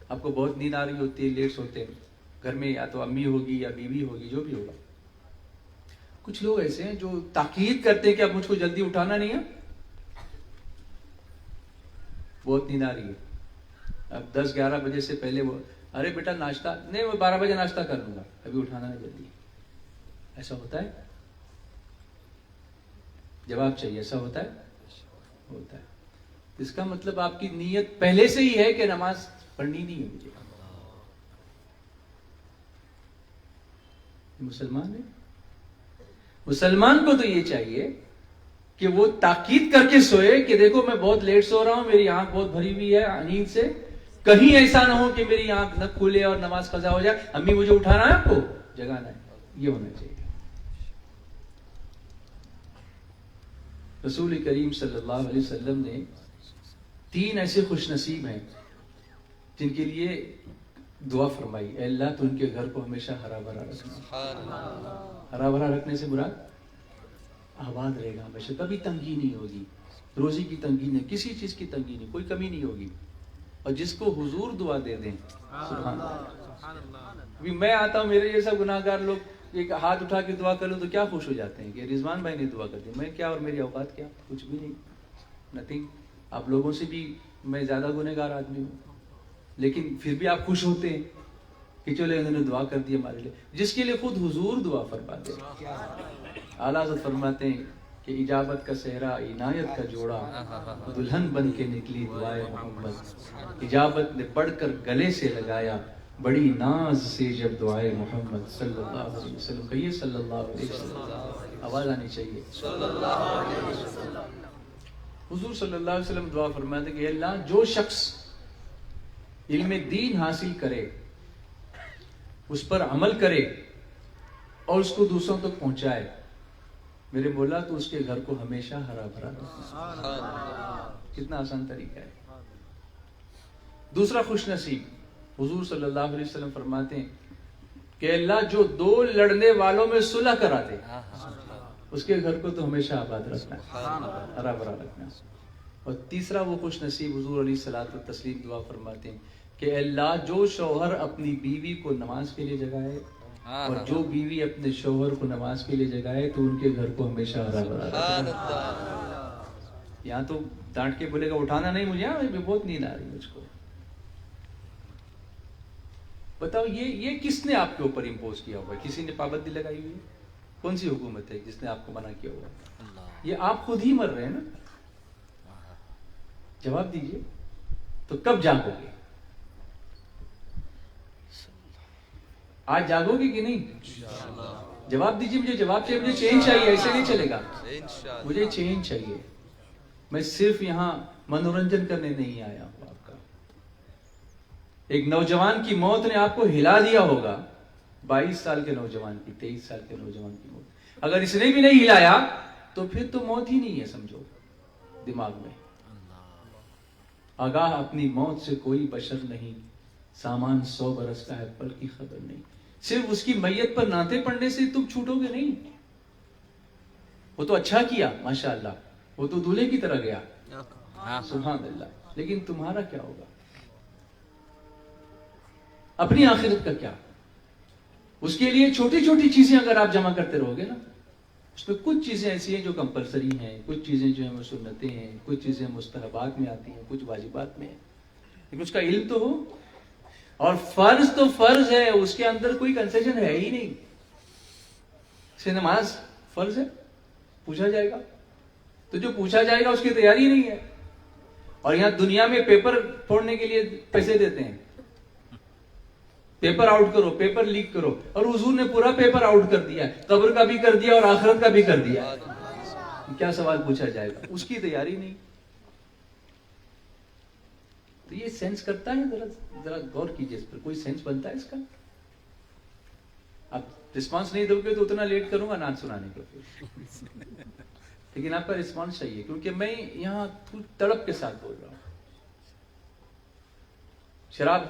آپ کو بہت نیند آ رہی ہوتی ہے، لیٹ سوتے ہیں، گھر میں یا تو امی ہوگی یا بیوی ہوگی، جو بھی ہوگا۔ کچھ لوگ ایسے ہیں جو تاکید کرتے ہیں کہ اب مجھ کو جلدی اٹھانا نہیں ہے، بہت نیند آ رہی ہے، اب 10-11 بجے سے پہلے وہ، ارے بیٹا ناشتہ نہیں، وہ 12 بجے ناشتہ کر لوں گا، ابھی اٹھانا نہیں جلدی۔ ایسا ہوتا ہے؟ جواب چاہیے، ایسا ہوتا ہے؟ ہوتا ہے۔ اس کا مطلب آپ کی نیت پہلے سے ہی ہے کہ نماز پڑھنی نہیں ہے مجھے۔ مسلمان ہے، مسلمان کو تو یہ چاہیے کہ وہ تاکید کر کے سوئے کہ دیکھو میں بہت لیٹ سو رہا ہوں، میری آنکھ بہت بھری ہوئی ہے نیند سے، کہیں ایسا نہ ہو کہ میری آنکھ نہ کھلے اور نماز قضا ہو جائے، امی مجھے اٹھانا ہے، آپ کو جگانا ہے، یہ ہونا چاہیے۔ رسول کریم صلی اللہ علیہ وسلم نے 3 ایسے خوش نصیب ہیں جن کے لیے دعا فرمائی، اے اللہ تو ان کے گھر کو ہمیشہ ہرا بھرا رکھنا۔ ہرا بھرا رکھنے سے مراد آباد رہے گا ہمیشہ، کبھی تنگی نہیں ہوگی، روزی کی تنگی نہیں، کسی چیز کی تنگی نہیں، کوئی کمی نہیں ہوگی۔ اور جس کو حضور دعا دے دیں، سبحان اللہ۔ ابھی میں آتا ہوں، میرے جیسا گناہ گار لوگ ایک ہاتھ اٹھا کے دعا کر لوں تو کیا خوش ہو جاتے ہیں کہ رضوان بھائی نے دعا کر دی، میں کیا اور میری اوقات کیا، کچھ بھی نہیں، نتھنگ۔ آپ لوگوں سے بھی میں زیادہ گنہ گار آدمی ہوں، لیکن پھر بھی آپ خوش ہوتے ہیں کہ چلے انہوں نے دعا کر دی ہمارے لیے، جس کے لیے خود حضور دعا فرماتے ہیں۔ اعلیٰ حضرت فرماتے ہیں کہ اجابت کا صحرا، عنایت کا جوڑا، دلہن بن کے نکلی دعائے محمد، اجابت نے بڑھ کر گلے سے لگایا، بڑی ناز سے جب دعائے محمد صلی اللہ علیہ وسلم، کہیے صلی اللہ علیہ وسلم، آواز آنی چاہیے صلی اللہ علیہ وسلم۔ حضور صلی اللہ علیہ وسلم دعا فرماتے ہیں کہ اللہ جو شخص علم دین حاصل کرے، اس پر عمل کرے اور اس کو دوسروں تک پہنچائے، میرے مولا تو اس کے گھر کو ہمیشہ ہرا بھرا رکھنا۔ کتنا آسان طریقہ ہے۔ دوسرا خوش نصیب، حضور صلی اللہ علیہ وسلم فرماتے ہیں کہ اللہ جو 2 لڑنے والوں میں صلح کرا دے، اس کے گھر کو تو ہمیشہ آباد رکھنا، ہرا بھرا رکھنا۔ اور تیسرا وہ خوش نصیب، حضور علیہ الصلوۃ والتسلیم دعا فرماتے ہیں کہ اللہ جو شوہر اپنی بیوی کو نماز کے لیے جگائے اور جو بیوی اپنے شوہر کو نماز کے لیے جگائے تو ان کے گھر کو ہمیشہ ہرا بھرا رکھنا۔ یہاں تو ڈانٹ کے بولے گا اٹھانا نہیں مجھے، بہت نیند آ رہی ہے مجھ کو۔ بتاؤ یہ کس نے آپ کے اوپر امپوز کیا ہوا ہے؟ کسی نے پابندی لگائی ہوئی ہے؟ کون سی حکومت ہے جس نے آپ کو منع کیا ہوا ہے؟ یہ آپ خود ہی مر رہے ہیں نا۔ جواب دیجئے، تو کب جاگو گے؟ آج جاگو گے کہ نہیں؟ جواب دیجئے، مجھے جواب چاہیے، مجھے چینج چاہیے، ایسے نہیں چلے گا، مجھے چینج چاہیے۔ میں صرف یہاں منورنجن کرنے نہیں آیا ہوں آپ کا۔ ایک نوجوان کی موت نے آپ کو ہلا دیا ہوگا، 22 سال کے نوجوان کی، 23 سال کے نوجوان کی موت، اگر اس نے بھی نہیں ہلایا تو پھر تو موت ہی نہیں ہے، سمجھو دماغ میں۔ آگاہ اپنی موت سے کوئی بشر نہیں، سامان 100 برس کا ہے پل کی خبر نہیں۔ صرف اس کی میت پر نعتیں پڑھنے سے تم چھوٹو گے نہیں۔ وہ تو اچھا کیا ماشاءاللہ، وہ تو دولہے کی طرح گیا، سبحان اللہ، لیکن تمہارا کیا ہوگا؟ اپنی آخرت کا کیا؟ اس کے لیے چھوٹی چھوٹی چیزیں اگر آپ جمع کرتے رہو گے نا، اس میں کچھ چیزیں ایسی ہیں جو کمپلسری ہیں، کچھ چیزیں جو ہیں وہ سنتیں ہیں، کچھ چیزیں مستحبات میں آتی ہیں، کچھ واجبات میں ہیں، لیکن اس کا علم تو ہو۔ اور فرض تو فرض ہے، اس کے اندر کوئی کنسیشن ہے ہی نہیں۔ سے نماز فرض ہے، پوچھا جائے گا تو جو پوچھا جائے گا اس کی تیاری نہیں ہے، اور یہاں دنیا میں پیپر پھوڑنے کے لیے پیسے دیتے ہیں، پیپر آؤٹ کرو، پیپر لیک کرو، اور حضور نے پورا پیپر آؤٹ کر دیا، قبر کا بھی کر دیا اور آخرت کا بھی کر دیا۔ کیا سوال پوچھا جائے گا؟ اس کی تیاری نہیں۔ تو یہ سینس کرتا ہے؟ ذرا غور کیجئے اس پر، کوئی سینس بنتا ہے اس کا؟ آپ رسپانس نہیں دو گے تو اتنا لیٹ کروں گا نعت سنانے کو، لیکن آپ کا رسپانس چاہیے، کیونکہ میں یہاں تڑپ کے ساتھ بول رہا ہوں۔ شراب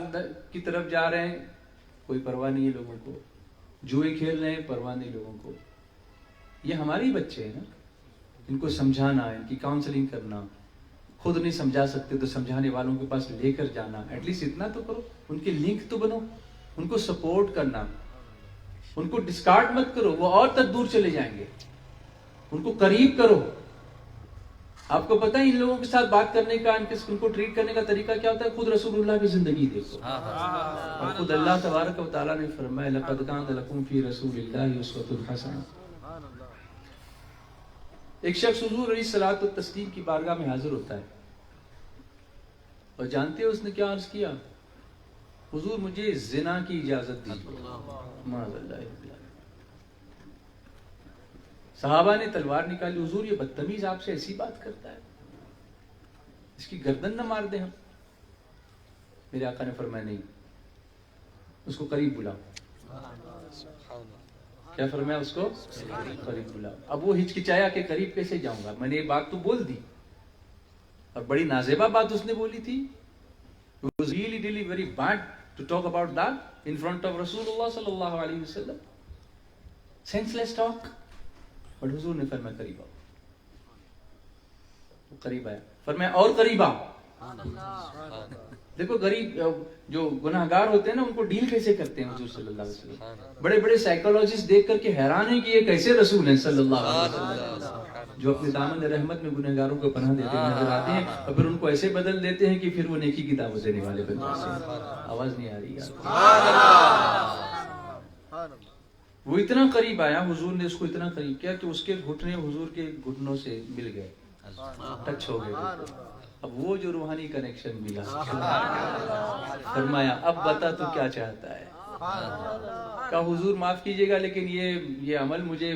کی طرف جا رہے ہیں، کوئی پرواہ نہیں ہے لوگوں کو، جوئے کھیل رہے ہیں، پرواہ نہیں لوگوں کو۔ یہ ہمارے ہی بچے ہیں نا، ان کو سمجھانا، ان کی کاؤنسلنگ کرنا، خود نہیں سمجھا سکتے تو سمجھانے والوں کے پاس لے کر جانا، ایٹ لیسٹ اتنا تو کرو، ان کے لنک تو بنو، ان کو سپورٹ کرنا، ان کو ڈسکارڈ مت کرو، وہ اور تک دور چلے جائیں گے، ان کو قریب کرو۔ آپ کو پتہ ہے ان لوگوں کے ساتھ بات کرنے کا، ان کو ٹریٹ کرنے کا طریقہ کیا ہوتا ہے؟ خود رسول اللہ کی زندگی دیکھو، اور خود اللہ تبارک و تعالیٰ نے فرمایا لَقَدْ كَانَ لَكُمْ فِي رَسُولِ اللَّهِ أُسْوَةٌ حَسَنَةٌ۔ ایک شخص حضور علیہ الصلوۃ والتسلیم کی بارگاہ میں حاضر ہوتا ہے، اور جانتے ہو اس نے کیا عرض کیا؟ حضور مجھے زنا کی اجازت دیجیے، معاذ اللہ۔ صحابہ نے تلوار نکالی، حضور یہ بدتمیز آپ سے ایسی بات کرتا ہے، اس کی گردن نہ مار دیں ہم؟ میرے آقا نے فرمایا نہیں، اس کو قریب بلاؤ۔ کیا فرمایا اس کو قریب بلاؤ. اب وہ ہچکچایا کہ قریب کیسے جاؤں گا. میں نے یہ بات تو بول دی اور بڑی نازیبہ بات اس نے بولی تھی. It was really very bad to talk about that in front of Rasulullah sallallahu alaihi wasallam. Senseless talk. But حضور نے فرمایا قریب آؤ. وہ قریب آیا. فرمایا اور قریب آؤ. دیکھو غریب جو گناہ گار ہوتے ہیں نا ان کو ڈیل کیسے کرتے ہیں حضور صلی اللہ علیہ وسلم. بڑے بڑے سائیکولوجسٹ دیکھ کر کے حیران ہیں کہ یہ کیسے رسول ہیں صلی اللہ علیہ وسلم جو اپنے دامن رحمت میں گناہ گاروں کو پناہ دیتے نظر آتے ہیں اور پھر ان کو ایسے بدل دیتے ہیں کہ پھر وہ نیکی کی دعوت دینے والے بن جاتے ہیں. آواز نہیں آ رہی وہ اتنا قریب آیا. حضور نے اس کو اتنا قریب کیا کہ اس کے گھٹنے حضور کے گھٹنوں سے مل گئے, ٹچ ہو گئے. اب وہ جو روحانی کنیکشن ملا, فرمایا اب بتا تو کیا چاہتا ہے. کہا حضور معاف کیجئے گا لیکن یہ عمل مجھے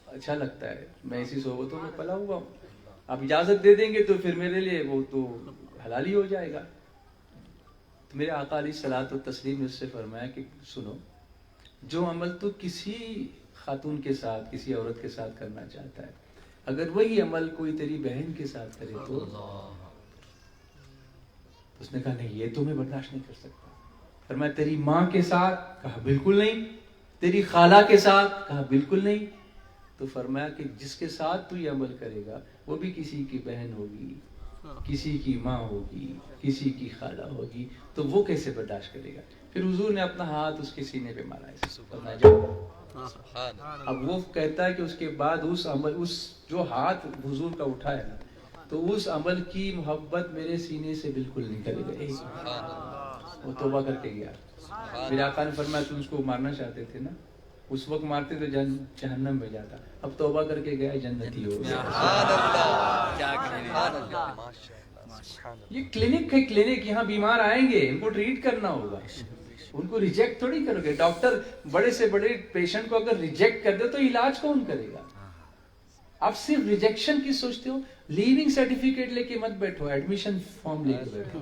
اچھا لگتا ہے, میں اسی صحبتوں میں پلا ہوا ہوں, آپ اجازت دے دیں گے تو پھر میرے لیے وہ تو حلال ہی ہو جائے گا. تو میرے آقا علیہ الصلوۃ والتسلیم نے اس سے فرمایا کہ سنو, جو عمل تو کسی خاتون کے ساتھ کسی عورت کے ساتھ کرنا چاہتا ہے, اگر وہی عمل کوئی تیری بہن کے ساتھ کرے تو اس نے کہا نہیں یہ تو میں برداشت نہیں کر سکتا. فرمایا تیری ماں کے ساتھ؟ کہا بالکل نہیں. تیری خالہ کے ساتھ؟ کہا بالکل نہیں. تو فرمایا کہ جس کے ساتھ تو یہ عمل کرے گا وہ بھی کسی کی بہن ہوگی, کسی کی ماں ہوگی, کسی کی خالہ ہوگی, تو وہ کیسے برداشت کرے گا. پھر حضور نے اپنا ہاتھ اس کے سینے پہ مارا ہے. اب وہ کہتا ہے کہ اس کے بعد اس عمل, اس جو ہاتھ حضور کا اٹھایا نا, تو اس عمل کی محبت میرے سینے سے بالکل نکل گئی. وہ توبہ کر کے گیا. میرے آقا نے فرمایا تم اس کو مارنا چاہتے تھے نا, اس وقت مارتے تو جہنم میں جاتا, اب توبہ کر کے گیا جنتی ہو گیا. یہ کلینک ہے, کلینک. یہاں بیمار آئیں گے, ان کو ٹریٹ کرنا ہوگا, ان کو ریجیکٹ تھوڑی کرو گے. ڈاکٹر بڑے سے بڑے پیشنٹ کو اگر ریجیکٹ کر دے تو علاج کون کرے گا. آپ صرف ریجیکشن کی سوچتے ہو. لیونگ سرٹیفکیٹ لے کے مت بیٹھو, ایڈمیشن فارم لے کے بیٹھو.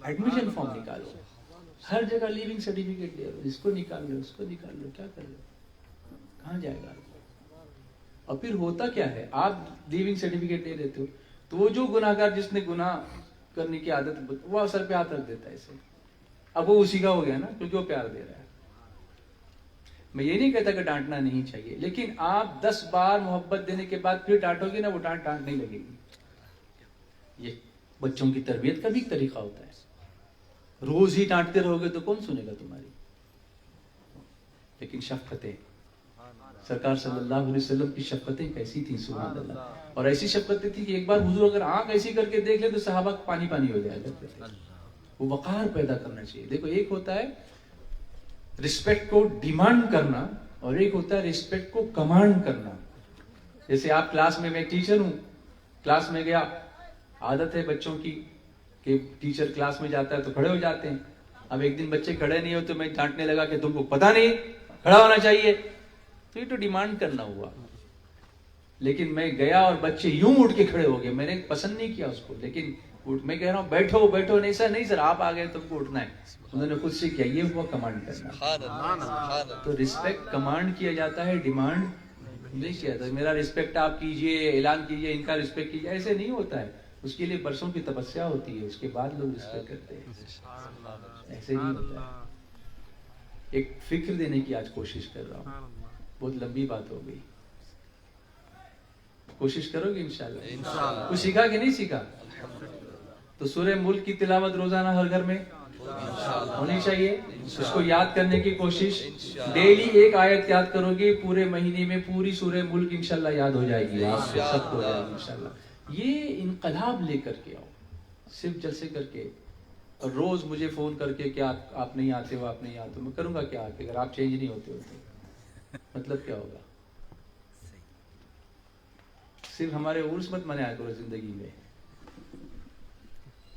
ایڈمیشن فارم نکالو, ہر جگہ لیونگ سرٹیفکیٹ لے, اس کو نکال لو, اس کو نکال لو, کیا کر لو, کہاں جائے گا. اور پھر ہوتا کیا ہے, آپ لیونگ سرٹیفکیٹ لے لیتے ہو تو وہ جو گناہ گار جس نے گناہ کرنے کی عادت وہ اثر پہ ہاتھ رکھ دیتا ہے اسے. اب وہ اسی کا ہو گیا نا, کیونکہ وہ پیار دے رہا ہے. میں یہ نہیں کہتا کہ ڈانٹنا نہیں چاہیے, لیکن آپ 10 بار محبت دینے کے بعد پھر ڈانٹو گے نا, وہ ڈانٹ نہیں لگے گی. یہ بچوں کی تربیت کا بھی طریقہ ہوتا ہے. روز ہی ڈانٹتے رہو گے تو کون سنے گا تمہاری. لیکن شفقتیں, سرکار صلی اللہ علیہ وسلم کی شفقتیں کیسی تھیں, سبحان اللہ. اور ایسی شفقتیں تھی کہ ایک بار حضور اگر آنکھ ایسی کر کے دیکھ لے تو صحابہ پانی پانی ہو جائے کرتے تھے. وہ وقار پیدا کرنا چاہیے. دیکھو ایک ہوتا ہے رسپیکٹ کو ڈیمانڈ کرنا اور ایک ہوتا ہے رسپیکٹ کو کمانڈ کرنا. جیسے آپ کلاس میں ایک ٹیچر ہوں, کلاس میں گیا, عادت ہے بچوں کی کہ ٹیچر کلاس میں جاتا ہے تو کھڑے ہو جاتے ہیں. اب ایک دن بچے کھڑے نہیں ہو تو میں ڈانٹنے لگا کہ تم کو پتہ نہیں کھڑا ہونا چاہیے. تو یہ تو ڈیمانڈ کرنا ہوا. لیکن میں گیا اور بچے یوں اٹھ کے کھڑے ہو گئے. میں نے پسند نہیں کیا اس کو, لیکن میں کہہ رہا ہوں بیٹھو بیٹھو, نہیں سر نہیں سر آپ آ گئے تم کو اٹھنا ہے. انہوں نے خود سے کیا, یہ ہوا کمانڈ کرنا. تو رسپیکٹ کمانڈ کیا جاتا ہے, ڈیمانڈ نہیں کیا جاتا. میرا رسپیکٹ آپ کیجئے, اعلان کیجئے, ان کا رسپیکٹ کیجئے, ایسے نہیں ہوتا ہے. اس کے لیے برسوں کی تپسیا ہوتی ہے, اس کے بعد لوگ رسپیکٹ کرتے ہیں. ایسے نہیں ہوتا ہے. ایک فکر دینے کی آج کوشش کر رہا ہوں, بہت لمبی بات ہو گئی. کوشش کرو گے انشاءاللہ. کچھ سیکھا کہ نہیں سیکھا؟ تو سورہ ملک کی تلاوت روزانہ ہر گھر میں ہونی چاہیے. اس کو یاد کرنے کی کوشش, ڈیلی ایک آیت یاد کرو گے, پورے مہینے میں پوری سورہ ملک انشاءاللہ یاد ہو جائے گی. آپ سے سب کو جائے گی انشاءاللہ. یہ انقلاب لے کر کے آؤ, صرف جلسے کر کے. اور روز مجھے فون کر کے کہ آپ نہیں آتے ہو, آپ نہیں آتے ہو. میں کروں گا کیا آ کے, اگر آپ چینج نہیں ہوتے ہوتے مطلب کیا ہوگا. صرف ہمارے عرس مت منایا کرو زندگی میں,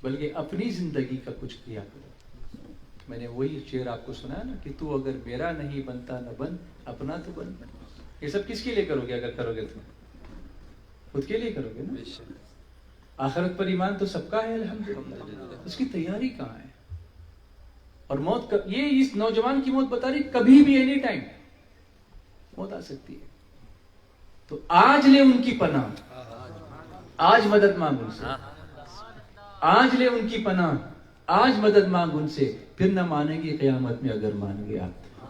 بلکہ اپنی زندگی کا کچھ کیا کرو. میں نے وہی شعر آپ کو سنا نا کہ تو اگر میرا نہیں بنتا نہ بن, اپنا تو بن. یہ سب کس کے لیے کرو گے؟ اگر کرو گے تو خود کے لیے کرو گے نا. آخرت پر ایمان تو سب کا ہے الحمدللہ, اس کی تیاری کہاں ہے؟ اور موت کا یہ اس نوجوان کی موت بتا رہی کبھی بھی اینی ٹائم موت آ سکتی ہے. تو آج لے ان کی پناہ, آج مدد مانگ ان سے, آج لے ان کی پناہ, آج مدد مانگ ان سے, پھر نہ مانیں گے قیامت میں اگر مان گیا.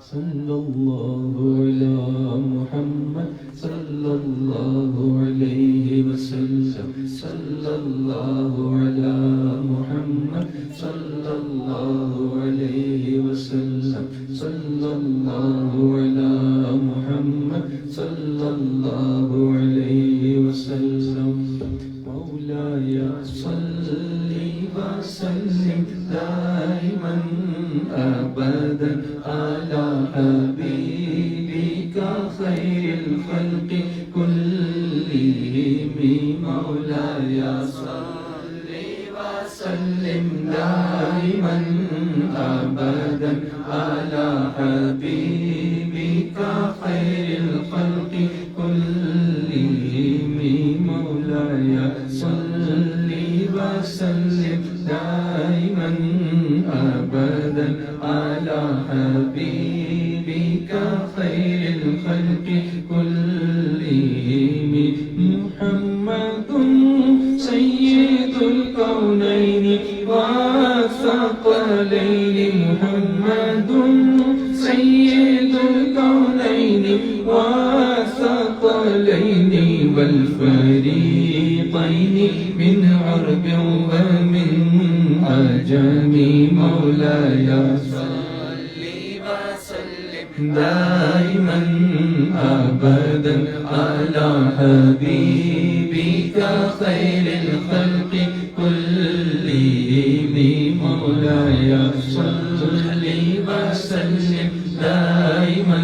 صلی اللہ علی محمد صلی اللہ علیہ وسلم, صلی اللہ علی محمد صلی اللہ علیہ وسلم, صلی اللہ علی محمد صلی اللہ علیہ وسلم. مولاي صل وسلم دائما ابدا على حبيبك خير الخلق كلهم. مولاي صل وسلم دائما ابدا على حبيبك خير الخلق كلهم. مولاي صل وسلم دائما ابدا على حبيبك خير الخلق كلهم. محمد سيد الكونين والثقلين, محمد سيد الكونين والثقلين والفريقين من عرب ومن عجم. مولاي صل وسلم دائما ابدا على حبيبك خير الخلق كلهم. مولاي صل وسلم دائما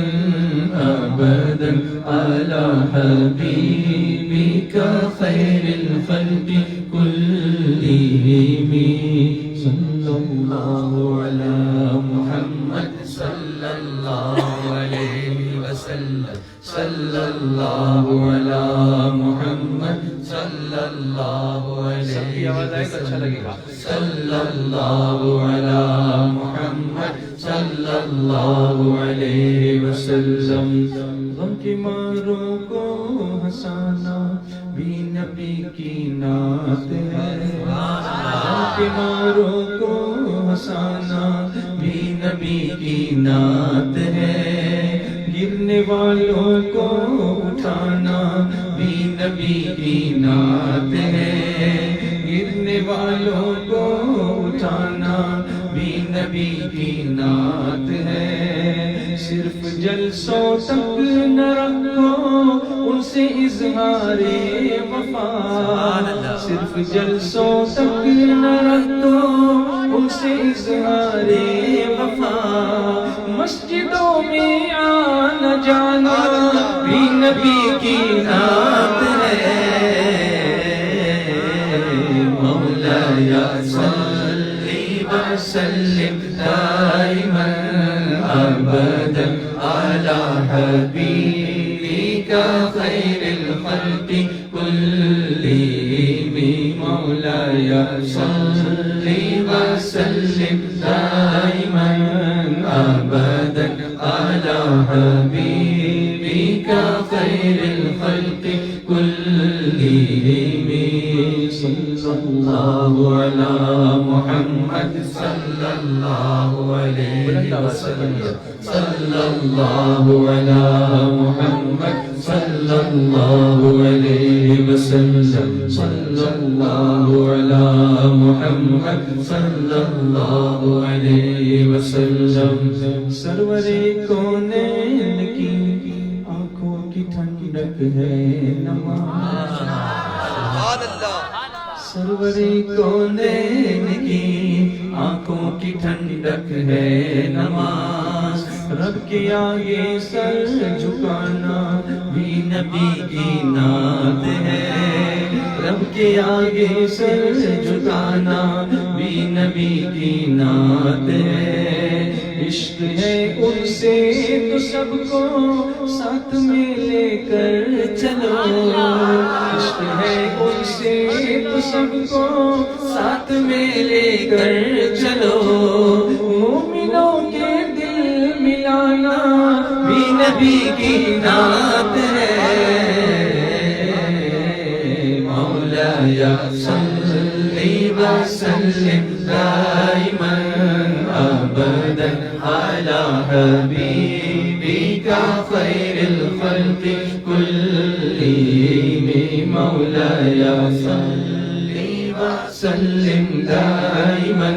ابدا على حبيبك خير الخلق كلهم. صلى الله على محمد صلى الله عليه وسلم, صلى الله على محمد صلى الله عليه وسلم, صلى الله على محمد صلى الله عليه وسلم. غم کے ماروں کو ہنسانا بھی نبی کی نعت ہے, غم کے ماروں کو ہنسانا بھی نبی کی نعت ہے, گرنے والوں کو اٹھانا بھی نبی کی نعت ہے, گرنے والوں کو اٹھانا بھی نبی کی نعت ہے. صرف جلسوں تک نہ رکھو ان سے اظہار وفا, صرف جلسوں تک نہ رکھو ان سے اظہار وفا. مسجدوں میں آنا جانا بھی نبی کی نعت ہے. مولاي صل وسلم دائما ابدا على حبيبك خير الخلق كلهم. مولاي صل وسلم دائما ابدا على حبيبك خير الخلق كلهم. صلى الله على محمد صلى الله عليه وسلم, صلى الله على محمد صلى الله عليه وسلم, صلى الله على محمد صلى الله عليه وسلم. سرور کونین کی آنکھوں کی ٹھنڈک ہے نماز, سرور کونین کی آنکھوں کی ٹھنڈک ہے نماز. رب کے آگے سر جھکانا بھی نبی کی نعت ہے, رب کے آگے سر جھکانا بھی نبی کی نعت ہے. عشق ہے ان سے تو سب کو ساتھ میں لے کر چلو, عشق ہے ان سے تو سب کو ساتھ میں لے کر چلو. مومن نبی کی نعت ہے مولاي صلی وسلم دائما ابدا على حبيبك خير الخلق كلهم مولاي صلی وسلم دائما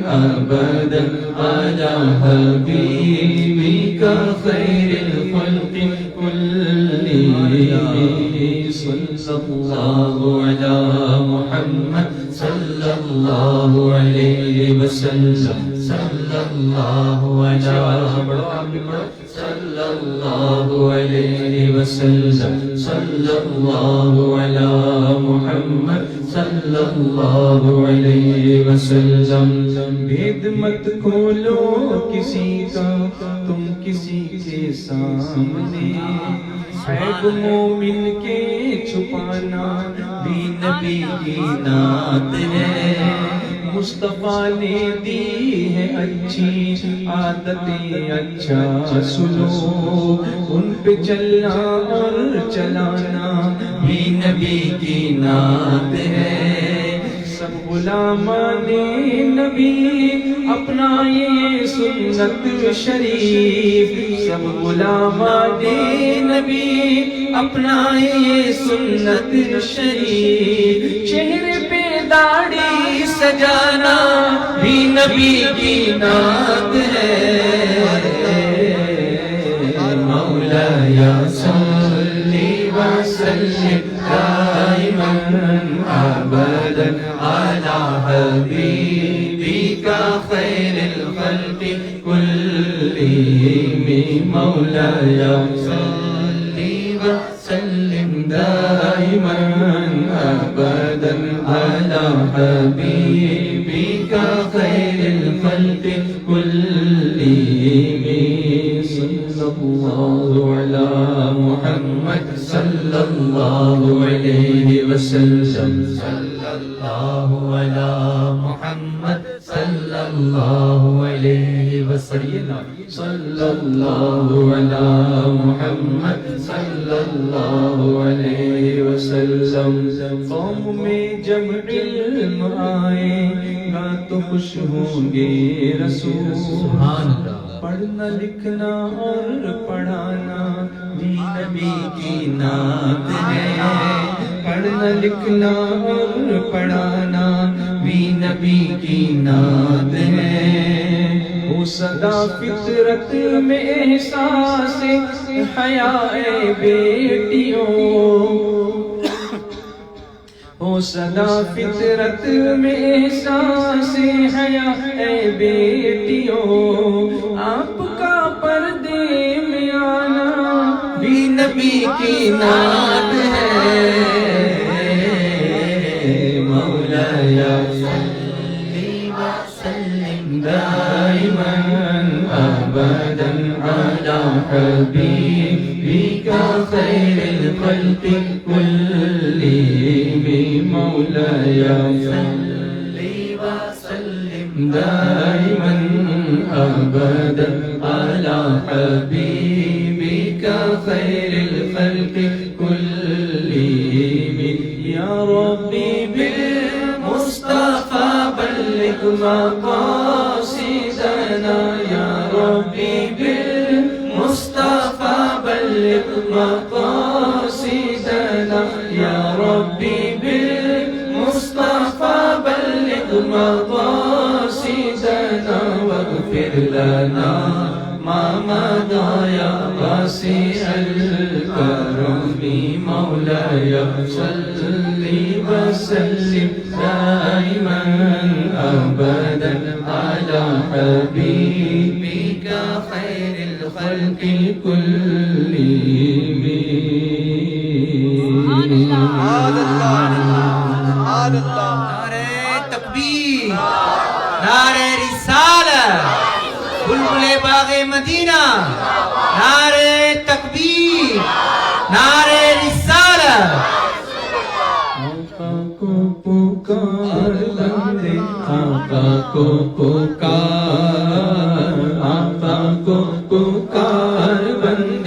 ابدا على حبيبك خير الخلق كلهم صلى الله على محمد صلى الله عليه وسلم صلى الله على صلى الله عليه وسلم صلى الله على محمد صلى الله عليه وسلم بھید مت کھولو کسی کا تم کسی کے سامنے عیب مومن کے چھپانا بھی نبی کی نعت ہے مصطفیٰ نے دی ہے اچھی عادتیں اچھا سلوک ان پہ چلنا اور چلانا بھی نبی کی نعت ہے سب غلامان نبی اپنائے سنت شریف سب غلامان نبی اپنائے سنت شریف چہرے پہ داڑھی سجانا بھی نبی کی نعت ہے مولاي صلی وسلم دائما ابدا على حبيبك خير الخلق كلهم مولاي صلی وسلم دائما ابدا على حبيبك خير الخلق كلهم صلى الله على محمد صلى الله عليه وسلم صلى الله على محمد صلى الله عليه وسلم صلى الله على محمد صلى الله عليه وسلم قوم میں جب علم آئے گا تو خوش ہوں گے رسول سبحان اللہ پڑھنا لکھنا اور پڑھانا بھی نبی کی نعت ہے پڑھنا لکھنا اور پڑھانا بھی نبی کی نعت ہے وہ سدا فطرت میں احساس حیا بیٹیوں وہ سدا فطرت میں احساس حیا بیٹیوں آپ کا پردے میں آنا بھی نبی کی نعت ہے مولاي صلی وسلم دائما ابدا على حبيبك خير الخلق كلهم مولاي صلی وسلم دائما ابدا على حبيبك خير الخلق كلهم يا ربي بالمصطفى بلغ مقاصدنا يا ربي بالمصطفى بلغ مقاصدنا يا ربي بالمصطفى بلغ مقاصدنا واغفر لنا ما مضى يا واسع الكرم مولاي صلي وسلم دائما ابدا على حبيبك خير الخلق كلهم نعرہ تکبیر نعرہ رسالت بلبل باغ مدینہ نعرہ تکبیر نعرہ رسالت آقا کو پکار بندے آقا کو پکار آقا کو پکار بندے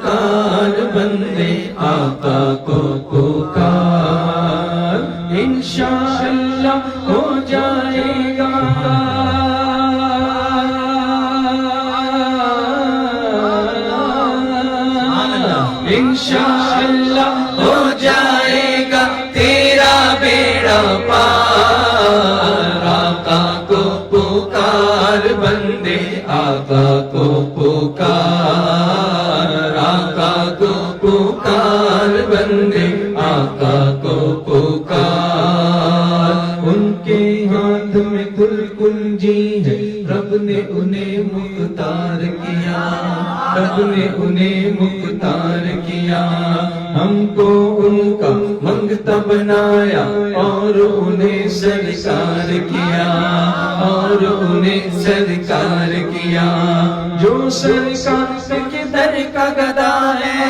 پکار بندے آقا کو پکار، انشاءاللہ ہو جائے گا انشاءاللہ ہو جائے گا تیرا بیڑا پار، آقا کو پکار بندے آقا کو پکار، آقا کو پکار بندے آقا کو پکار، ان کے ہاتھ میں کل کنجی ہے، رب نے انہیں مختار کیا، رب نے انہیں مختار کیا، ہم کو ان کا منگتا بنایا اور انہیں سرکار کیا، اور انہیں سرکار کیا، جو سرکار کے در کا گدا ہے،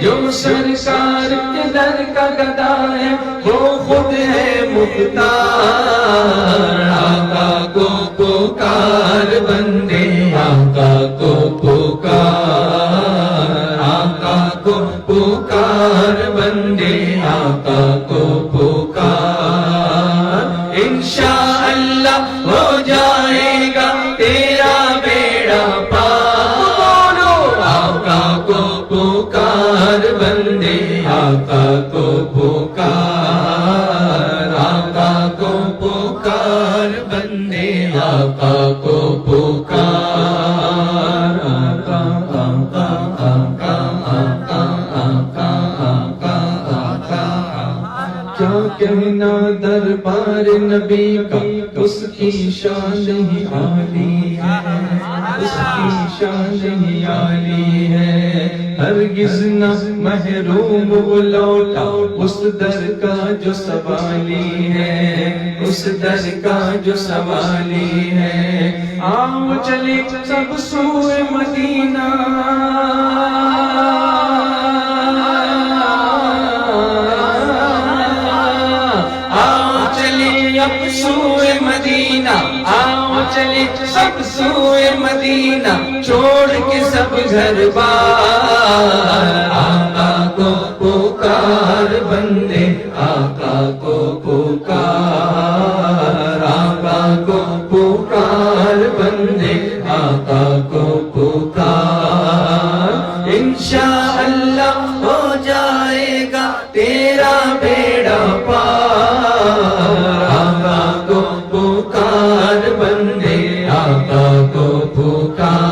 جو سرکار کے در کا گدا ہے وہ خود ہے مختار، آقا کو پکار بندے آقا کو پکار، آقا کو پکار بندے آقا کو پکار، انشاءاللہ ہو جائے گا تیرا بیڑا پار، آقا کو پکار بندے آقا کو پکار، آقا کو پکار بندے آقا کو پکار، آقا آقا آقا آقا آقا آقا آقا، کیا کہنا دربار نبی کا، اس کی شان ہی عالی ہے، اس کی شان ہی عالی ہے، ہرگز نہ محروم وہ لوٹا اس در کا جو سوالی ہے، اس در کا جو سوالی ہے، آؤ چلے سب سوئے مدینہ، آؤ چلے اب سوئے مدینہ، آؤ چلے سب سوئے مدینہ، چھوڑ کے سب گھر بار، آقا کو پکار بندے آقا کو پکار، آقا کو پکار بندے آقا کو پکار، انشاءاللہ ہو جائے گا تیرا بیڑا پار، آقا کو پکار بندے آقا کو پکار،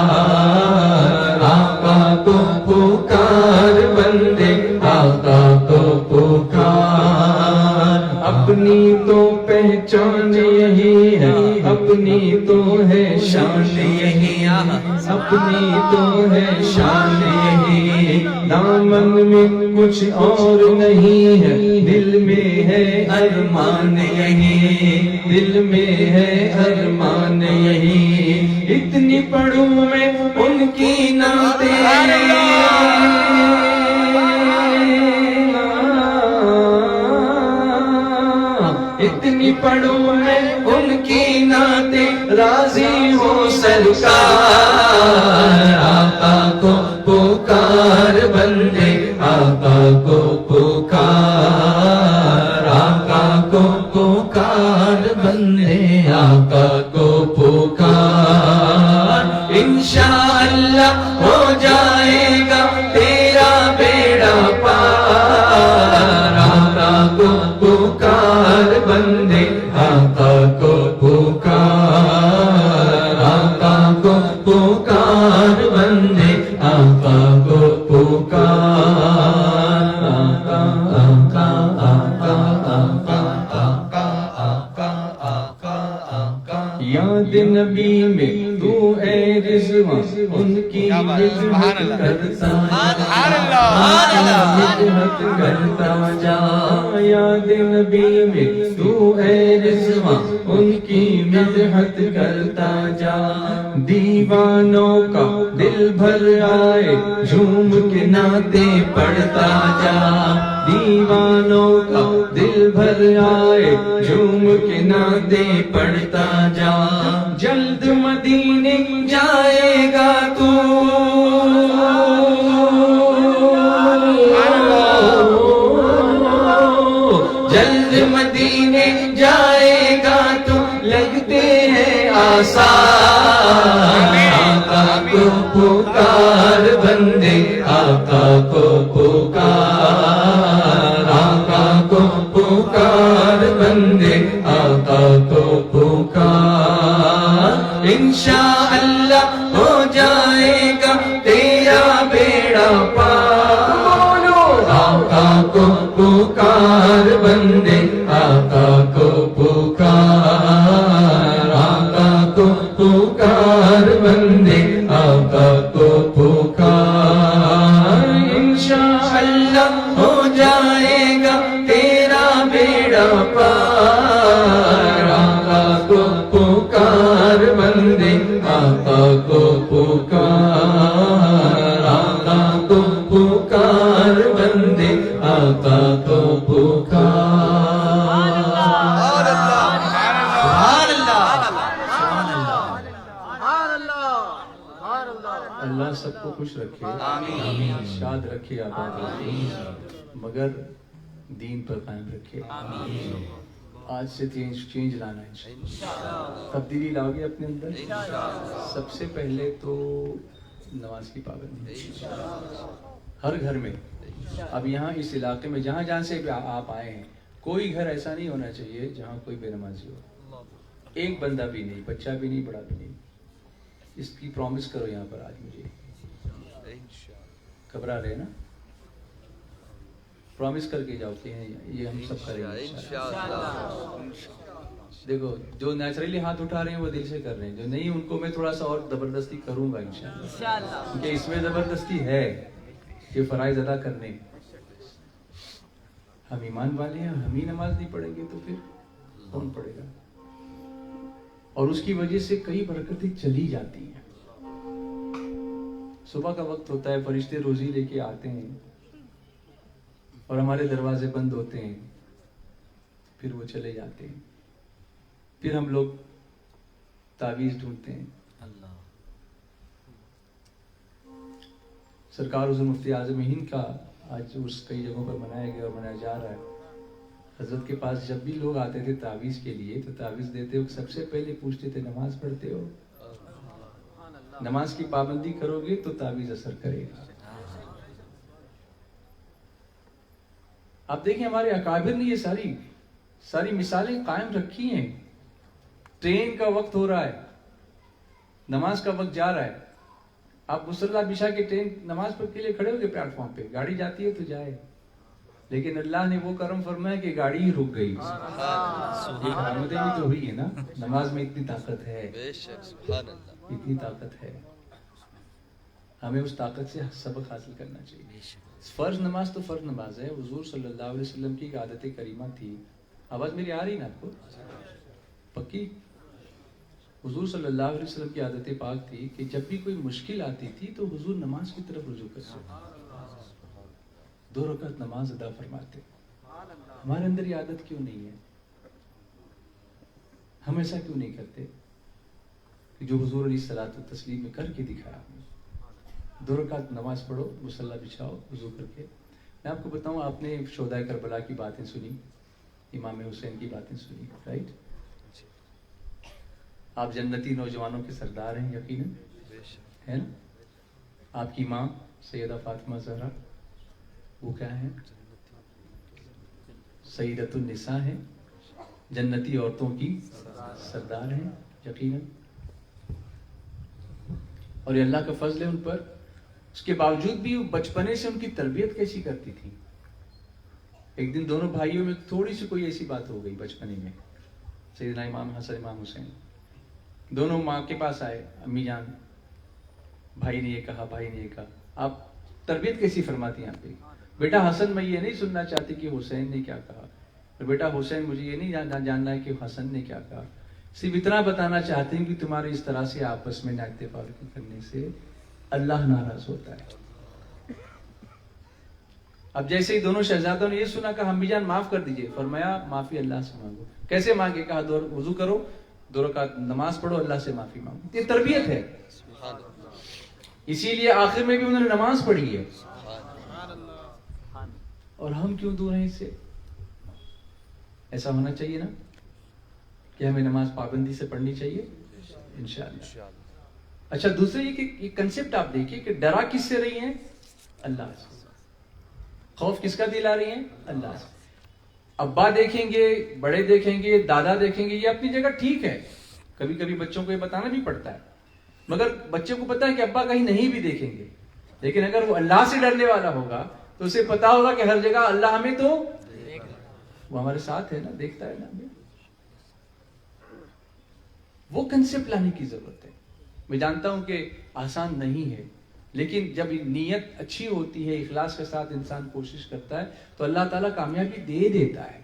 آقا کو پکار بندے آقا کو پکار، اپنی تو پہچان یہی ہے، اپنی تو ہے شان یہی، اپنی تو ہے شان یہی، دامن میں کچھ اور نہیں ہے، دل میں ہے ارمان یہی، دل میں ہے ارمان یہی، اتنی پڑھوں میں ان کی نعتیں، اتنی پڑھوں میں ان کی نعتیں، راضی ہو سرکار، آقا کو پکار بندے آقا کو پکار، آقا کو پکار بندے آقا کو پکار، انشاءاللہ ہو جائے گا تیرا بیڑا پار، آقا کو پکار بندے آقا کو پکار، آقا کو پکار بندے آقا کو پکار، آقا آقا آقا آقا آقا آقا آقا آقا، یاد نبی میں تو اے رضوان ان کی مدحت کرتا جا یاد نبی میں تو اے رضوان ان کی مدحت کرتا جا دیوانوں کا دل بھر آئے جھوم کے نعتیں پڑھتا جا دیوانوں کا دل بھر آئے جھوم کے نعتیں پڑھتا جا جلد مدینے جائے گا تو جلد مدینے جائے گا تو لگتے ہیں آسان آقا کو پکار بندے آقا کو پکار آقا کو پکار بندے آقا کو پکار انشاءاللہ ہو جائے گا تیرا بیڑا پار آقا کو پکار بندے آقا کو پکار آقا کو پکار بندے آقا کو پکار انشاءاللہ ہو جائے گا تیرا بیڑا پار آقا کو پکار بندے آقا کو پکار آقا کو پکار بندے آقا کو پکار اللہ سب کو خوش رکھے آمین شاد رکھے آباد رکھے مگر دین پر قائم رکھے آمین آج سے چینج لانا ہے تبدیلی لاؤ گے اپنے اندر سب سے پہلے تو نماز کی پابندی ہر گھر میں اب یہاں اس علاقے میں جہاں جہاں سے آپ آئے ہیں کوئی گھر ایسا نہیں ہونا چاہیے جہاں کوئی بے نمازی ہو ایک بندہ بھی نہیں بچہ بھی نہیں بڑا بھی نہیں اس کی پرومس کرو یہاں پر آج مجھے گھبرا رہے نا پرومس کر کے جاؤ کہ یہ ہم سب کریں گے دیکھو جو نیچرلی ہاتھ اٹھا رہے ہیں وہ دل سے کر رہے ہیں جو نہیں ان کو میں تھوڑا سا اور زبردستی کروں گا انشاءاللہ کیونکہ اس میں زبردستی ہے یہ فرائض ادا کرنے ہم ایمان والے ہیں ہم ہی نماز نہیں پڑھیں گے تو پھر کون پڑھے گا اور اس کی وجہ سے کئی برکتیں چلی جاتی ہیں صبح کا وقت ہوتا ہے فرشتے روزی لے کے آتے ہیں اور ہمارے دروازے بند ہوتے ہیں پھر وہ چلے جاتے ہیں پھر ہم لوگ تعویذ ڈھونڈتے ہیں سرکار حضور مفتی اعظم ہند کا آج عرس کئی جگہوں پر منایا گیا اور منایا جا رہا ہے حضرت کے پاس جب بھی لوگ آتے تھے تعویذ کے لیے تو تعویذ دیتے وقت سب سے پہلے پوچھتے تھے نماز پڑھتے ہو نماز کی پابندی کرو گے تو تعویذ اثر کرے گا آپ دیکھیں ہمارے اکابر نے یہ ساری مثالیں قائم رکھی ہیں ٹرین کا وقت ہو رہا ہے نماز کا وقت جا رہا ہے آپ مصلی بچھا کے ٹرین نماز پڑھ کے لیے کھڑے ہو گے پلیٹ فارم پہ گاڑی جاتی ہے تو جائے لیکن اللہ نے وہ کرم فرمایا کہ گاڑی ہی رک گئی یہ کرامتیں بھی تو ہوئی ہے نا نماز میں اتنی طاقت ہے اتنی طاقت ہے ہمیں اس طاقت سے سبق حاصل کرنا چاہیے فرض نماز تو فرض نماز ہے حضور صلی اللہ علیہ وسلم کی ایک عادت کریمہ تھی آواز میری آ رہی نا آپ کو پکی حضور صلی اللہ علیہ وسلم کی عادت پاک تھی کہ جب بھی کوئی مشکل آتی تھی تو حضور نماز کی طرف رجوع کرتے 2 رکعت نماز ادا فرماتے ہمارے اندر یہ عادت کیوں نہیں ہے ہم ایسا کیوں نہیں کرتے کہ جو حضور علیہ الصلوۃ والتسلیم میں کر کے دکھایا 2 رکعت نماز پڑھو مصلی بچھاؤ وضو کر کے میں آپ کو بتاؤں آپ نے شہدائے کربلا کی باتیں سنی امام حسین کی باتیں سنی رائٹ آپ جنتی نوجوانوں کے سردار ہیں یقیناً ہے نا آپ کی ماں سیدہ فاطمہ زہرا وہ کیا ہیں سیدۃ النساء ہیں جنتی عورتوں کی سردار ہیں یقیناً اور یہ اللہ کا فضل ہے ان پر اس کے باوجود بھی بچپنے سے ان کی تربیت کیسی کرتی تھی ایک دن دونوں بھائیوں میں تھوڑی سی کوئی ایسی بات ہو گئی بچپنے میں سیدنا امام حسن امام حسین دونوں ماں کے پاس آئے, امی جان بھائی نے یہ کہا, بھائی نے یہ کہا. آپ تربیت کیسی فرماتی ہیں آپ کی؟ بیٹا حسن میں یہ نہیں سننا چاہتی کہ حسین نے کیا کہا, بیٹا حسین مجھے یہ نہیں جاننا ہے کہ حسن نے کیا کہا, صرف اتنا بتانا چاہتے ہیں کہ تمہارے اس طرح سے آپس میں اتفاق کرنے سے اللہ ناراض ہوتا ہے. اب جیسے ہی دونوں شہزادوں نے یہ سنا کہ امی جان معاف کر دیجئے, فرمایا معافی اللہ سے مانگو. کیسے مانگے؟ کہا وضو کرو, 2 رکعت نماز پڑھو, اللہ سے معافی مانگو. یہ تربیت ہے. اسی لیے آخر میں بھی انہوں نے نماز پڑھی ہے. اور ہم کیوں دور ہیں اس سے؟ ایسا ہونا چاہیے نا کہ ہمیں نماز پابندی سے پڑھنی چاہیے انشاءاللہ. اچھا دوسرے یہ کہ یہ کنسپٹ آپ دیکھیے کہ ڈرا کس سے رہی ہیں؟ اللہ سے. خوف کس کا دلا رہی ہیں؟ اللہ سے. ابا دیکھیں گے, بڑے دیکھیں گے, دادا دیکھیں گے, یہ اپنی جگہ ٹھیک ہے. کبھی کبھی بچوں کو یہ بتانا بھی پڑتا ہے, مگر بچے کو پتا ہے کہ ابا کہیں نہیں بھی دیکھیں گے, لیکن اگر وہ اللہ سے ڈرنے والا ہوگا تو اسے پتا ہوگا کہ ہر جگہ اللہ ہمیں تو وہ ہمارے ساتھ ہے نا, دیکھتا ہے نا ہمیں. وہ کنسپٹ لانے کی ضرورت ہے. میں جانتا ہوں کہ آسان نہیں ہے, لیکن جب نیت اچھی ہوتی ہے, اخلاص کے ساتھ انسان کوشش کرتا ہے تو اللہ تعالیٰ کامیابی دے دیتا ہے,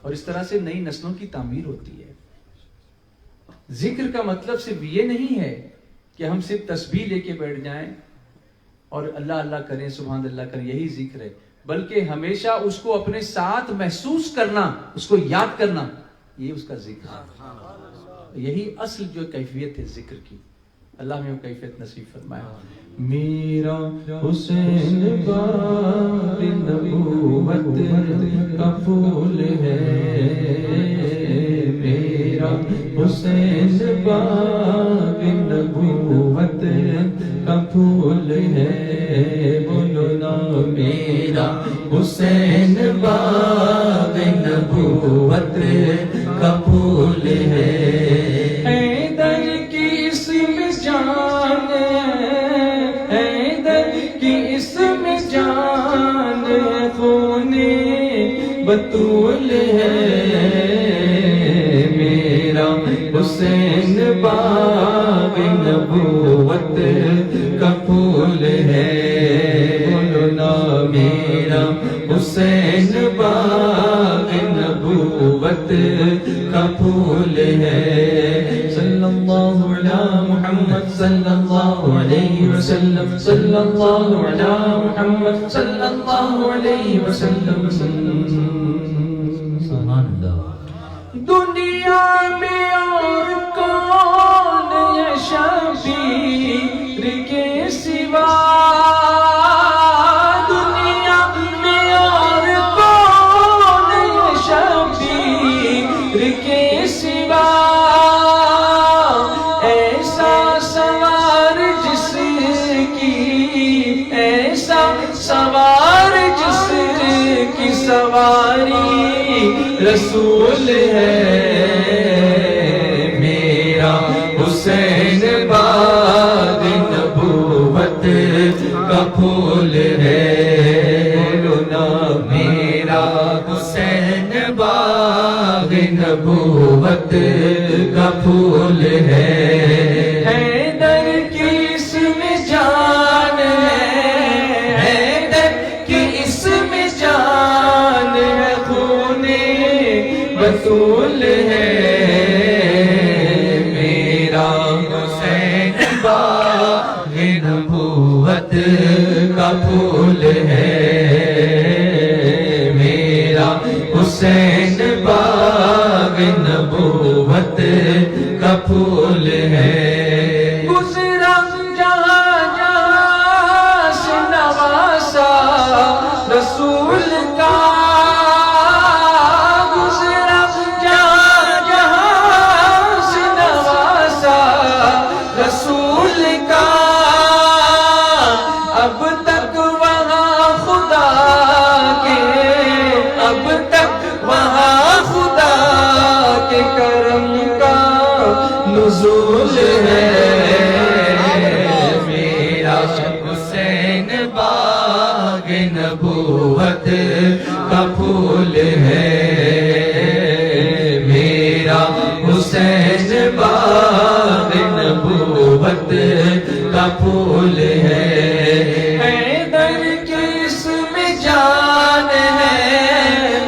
اور اس طرح سے نئی نسلوں کی تعمیر ہوتی ہے. ذکر کا مطلب صرف یہ نہیں ہے کہ ہم صرف تسبیح لے کے بیٹھ جائیں اور اللہ اللہ کریں, سبحان اللہ کریں, یہی ذکر ہے, بلکہ ہمیشہ اس کو اپنے ساتھ محسوس کرنا, اس کو یاد کرنا, یہ اس کا ذکر ہے. یہی اصل جو کیفیت ہے ذکر کی. اللہ میں وہ کیفیت نصیب فرمائے. میرا حسین باب نبوت کا پھول ہے, میرا حسین باب نبوت کا پھول ہے. بولو نا میرا حسین باب نبوت کا پھول ہے. بطول ہے میرا حسین باب نبوت کا پھول ہے. بولو نا میرا حسین باب نبوت کا پھول ہے. صلی اللہ علی محمد صلی اللہ علیہ وسلم, صلی اللہ علی محمد صلی اللہ علیہ وسلم. دنیا میں اور کون ہے شبیر کے سوا, دنیا میں اور کون ہے شبیر کے سوا, ایسا سوار جس کی, ایسا سوار جس کی سواری رسول ہے. میرا حسین باب نبوت کا پھول ہے. بولو نا میرا حسین باب نبوت کا پھول ہے. حیدر کی اس میں جان ہے, حیدر کی اس میں جان ہے, بطول ہے. میرا حسین باب نبوت کا پھول ہے. میرا حسین باب نبوت کا پھول ہے. گزرا جہاں جہاں سے نوازا رسول کا, اب تک وہاں خدا کے کرم کا نزول ہے. میرا حسین باغ نبوت کا پھول ہے. میرا حسین باغ پھول ہے، حیدر کی اس میں جان ہے،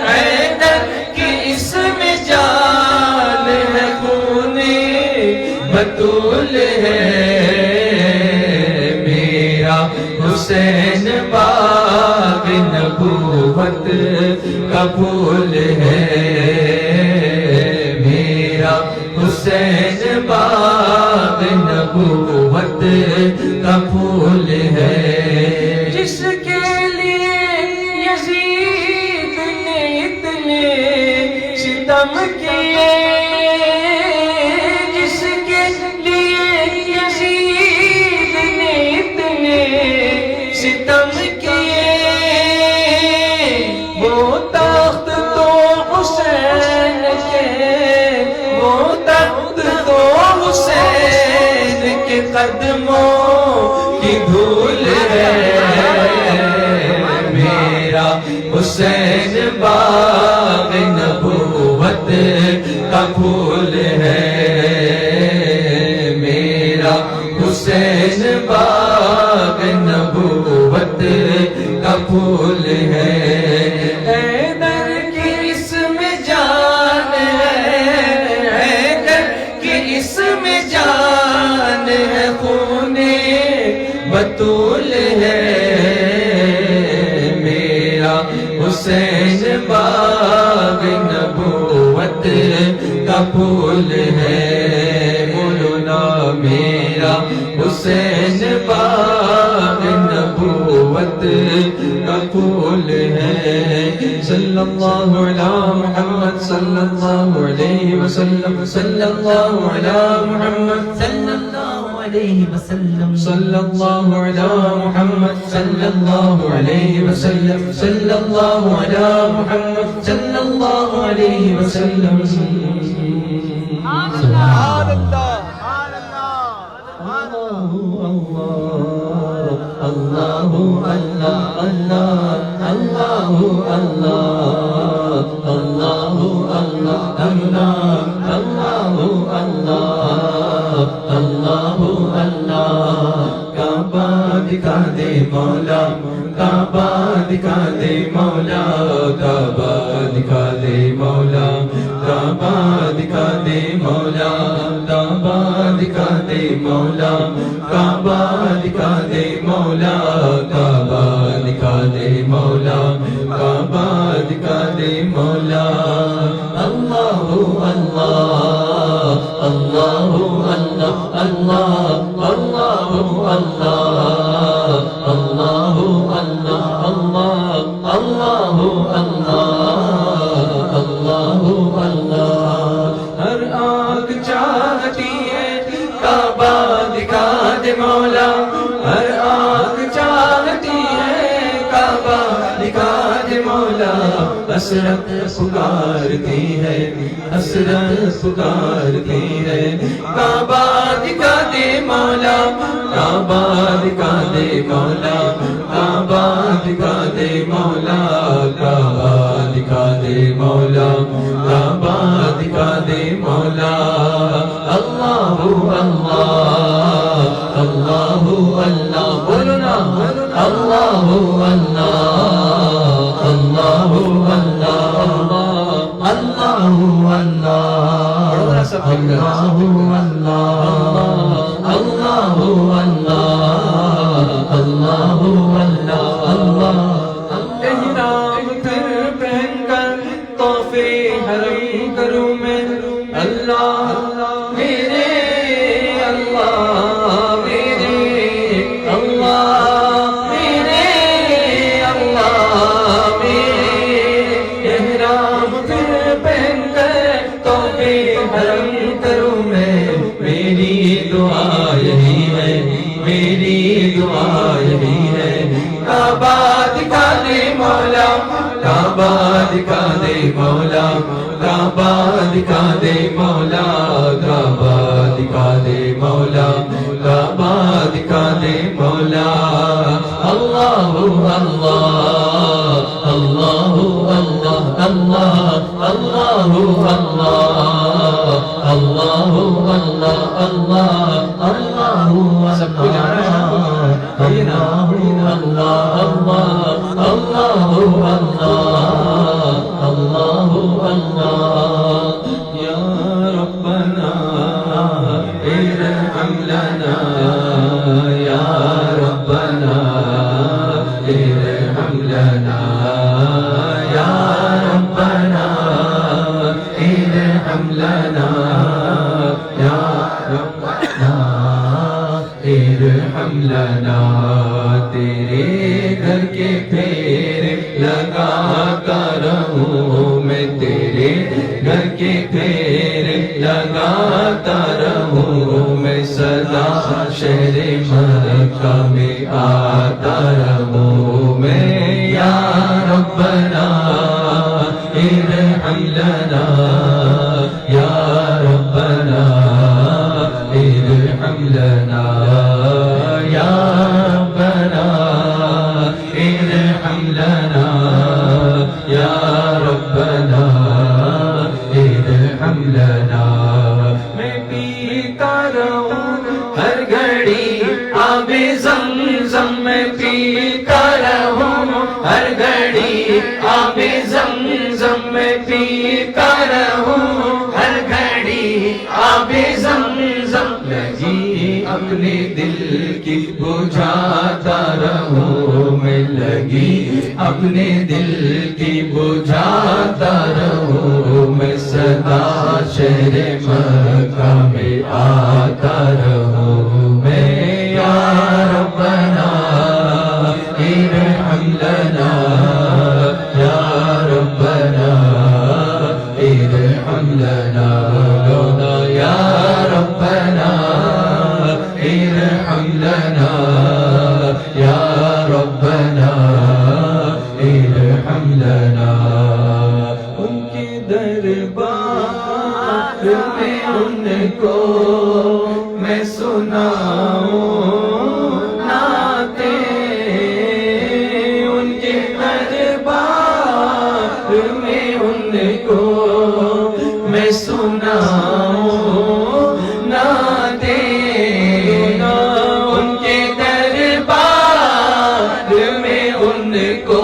حیدر کی اس میں جان ہے، خون بطول ہے، میرا حسین باغ نبوت کا پھول ہے، میرا حسین باغ نبوت کا پھول ہے، جس کے لیے یزید نے اتنے ستم کیے، جس کے لیے یزید نے اتنے ستم کیے، وہ تخت تو حسین کے، وہ تخت تو حسین کے قدموں کی دھول ہے، میرا حسین باغ نبوت کا پھول ہے، میرا حسین باغ نبوت کا پھول ہے، حیدر کی اس میں جان ہے، حیدر کی اس میں جان ہے، خون بطول ہے، میرا حسین باغ نبوت کا پھول ہے، بولو نا میرا حسین باغ نبوت کا پھول ہے، صلی اللہ علی محمد صلی اللہ علیہ وسلم، صلی اللہ علی محمد صلی اللہ علیہ وسلم، صلی اللہ علی محمد صلی اللہ علیہ وسلم، صلی اللہ علی محمد صلی اللہ علیہ وسلم، سبحان اللہ، اللہ اللہ اللہ اللہ اللہ اللہ اللہ اللہ اللہ اللہ، کعبہ دکھا دے مولا، کعبہ دکھا دے مولا، کعبہ دکھا دے مولا، کعبہ دکھا دے مولا، کعبہ دکھا دے مولا، کعبہ دکھا دے مولا، کعبہ دکھا دے مولا، کعبہ دکھا دے مولا، اللہ اللہ اللہ اللہ اللہ اللہ اللہ اللہ اللہ اللہ اللہ، ہر آنکھ چاہتی ہے کعبہ دکھا دے مولا، ہر آنکھ چاہتی ہے کعبہ دکھا دے مولا، حسرت پکارتی ہے، حسرت پکارتی ہے، کعبہ دکھا دے مولا، کعبہ دکھا دے مولا، کعبہ دکھا دے مولا، کعبہ دکھا دے مولا، کعبہ دکھا دے مولا، اللہ اللہ اللہ اللہ، بولنا اللہ اللہ اللہ اللہ اللہ اللہ اللہ اللہ، احرام پھر پہن کر طوفِ حرم کروں میں، اللہ میرے اللہ میرے اللہ میرے اللہ میرے، احرام پھر پہن کر طوفِ حرم کروں میں، میری دعا یہی ہے، میری دعا یہی ہے، کعبہ دکھا دے مولا، کعبہ دکھا دے مولا، کعبہ دکھا دے مولا، کعبہ دکھا دے مولا، کعبہ دکھا دے مولا، اللہ اللہ اللہ اللہ اللہ اللہ اللہ اللہ اللہ اللہ، سب کو جانا ہے اللہ اللہ یا ربنا ارحم لنا یا ربنا ارحم لنا یا ربنا ارحم لنا یا ربنا ارحم لنا تیرے گھر کے پھیرے لگاتا رہوں میں تیرے گھر کے پھیرے لگاتا رہوں میں سدا شہر مکہ میں آتا رہوں میں یا ربنا ارحم لنا یا ربنا ارحم لنا یا ربنا ارحم لنا یا ربنا ارحم لنا میں پیتا رہوں ہر گھڑی آب زمزم میں پیتا رہوں ہر گھڑی آب زمزم میں پیتا رہوں ہر گھڑی آب زمزم لگی اپنے دل کی بجھاتا رہوں میں لگی اپنے دل کی بجھاتا رہوں میں سدا شہر مکہ میں آتا رہوں میں یا ربنا ارحم لنا یا ربنا ارحم لنا یا ربنا ارحم لنا یا ربنا ارحم لنا ان کے دربار میں ان کو میں سناؤں نعتیں ان کے دربار میں ان کو میں سناؤں نعتیں ان کے دربار میں ان کو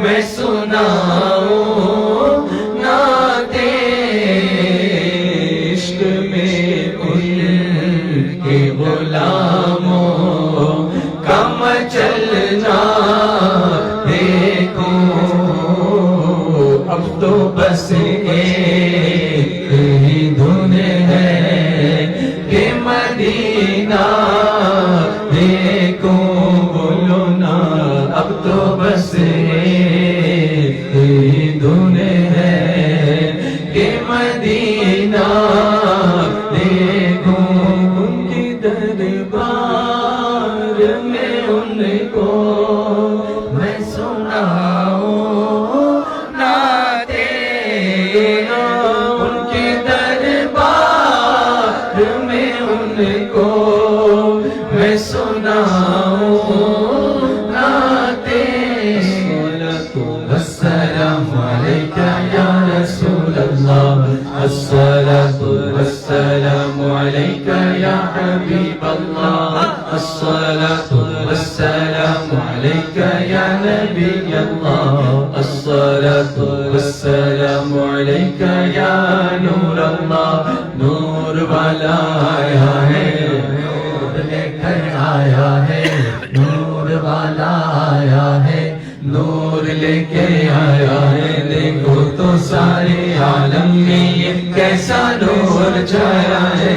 میں سناؤں نعتیں عشق میں ان کے غلاموں کا مچلنا دیکھو اب تو بس ایک ہی دھن ہے کہ مدینہ دیکھو بولو نا اب تو بس ایک ہی دھن ہے کہ مدینہ دیکھو ان کی دربار میں ان کو میں سناؤں نعتیں ان کے دربار میں ان کو میں سناؤں نعتیں السلام علیکہ یا رسول اللہ الصلاۃ والسلام علیکہ یا حبیب اللہ الصلاۃ والسلام علیکہ یا نبی اللہ الصلاۃ والسلام علیکہ یا نور اللہ نور والا آیا ہے نور لے کر آیا ہے نور والا آیا ہے نور لے کے آیا ہے دیکھو تو سارے عالم میں یہ کیسا نور چھایا ہے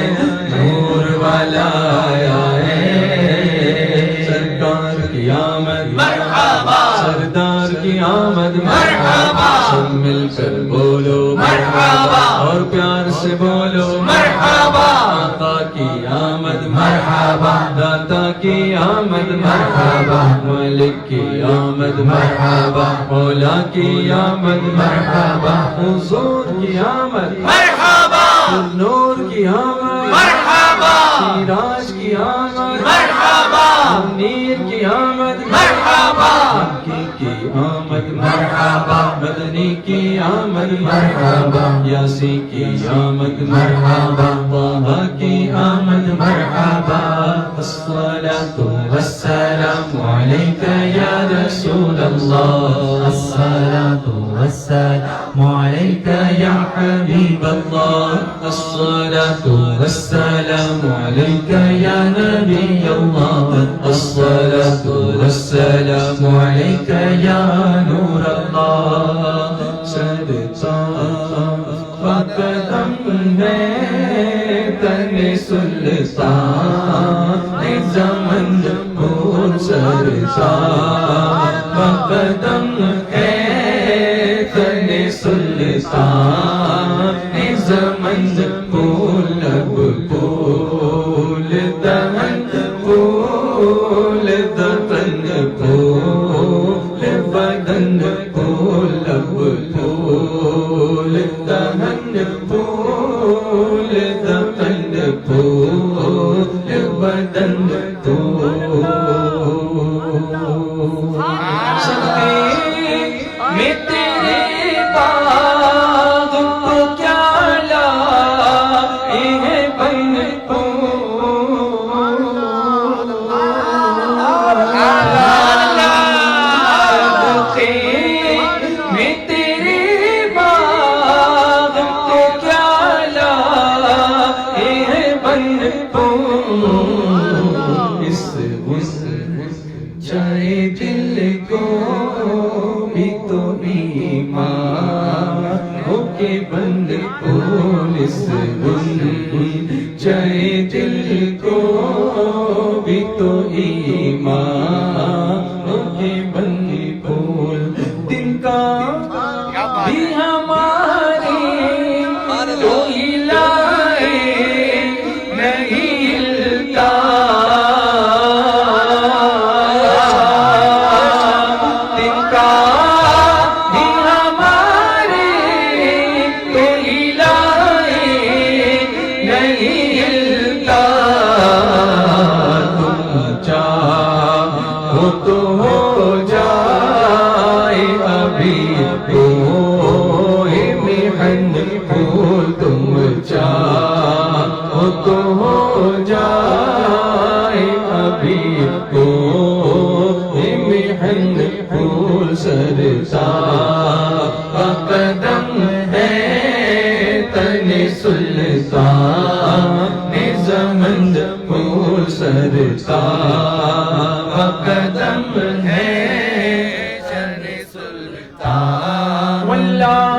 نور والا آیا ہے سرکار کی آمد مرحبا سردار کی آمد مرحبا سب مل کر بولو مرحبا اور پیار سے بولو مرحبا آقا کی آمد مرحبا داتا کی آمد مرحبا مالک کی آمد مرحبا مولا کی آمد مرحبا حضور کی آمد مرحبا نور کی آمد مرحبا سراج کی آمد مرحبا منیر کی آمد مرحبا مکی کی آمد مرحبا مدنی کی آمد مرحبا یاسی کی آمد مرحبا طه کی آمد مرحبا الصلاة والسلام علیکہ یا رسول اللہ السلام عليك يا نبي الله الصلاة والسلام عليك يا نور الله سرسان فقدم ہے تن سلطان زمن پور سرسان فقدم ہے تن سلطان زمن پول لب پول دہن پول دہن پول بدن پول لب پول دہن پول دہن پول بدن پول میں تیرے باغ کو کیا لائے ہیں بن میں تیرے باغ کو کیا لائے ہیں بن اس جائے دل کو بھی تو ایمان ہو کے بند پول اس جائے دل کو بھی تو ایمان ہو کے بند پول دن کا بھی ہمارے کوئی لائے نہیں ہلتا تو ہو جائے ابھی محن پھول تم چاہو تو ہو جائے ابھی محن پھول سرسان قدم ہے تن سلطان زمن پھول سرسان قدم ہے تن سلطان واللہ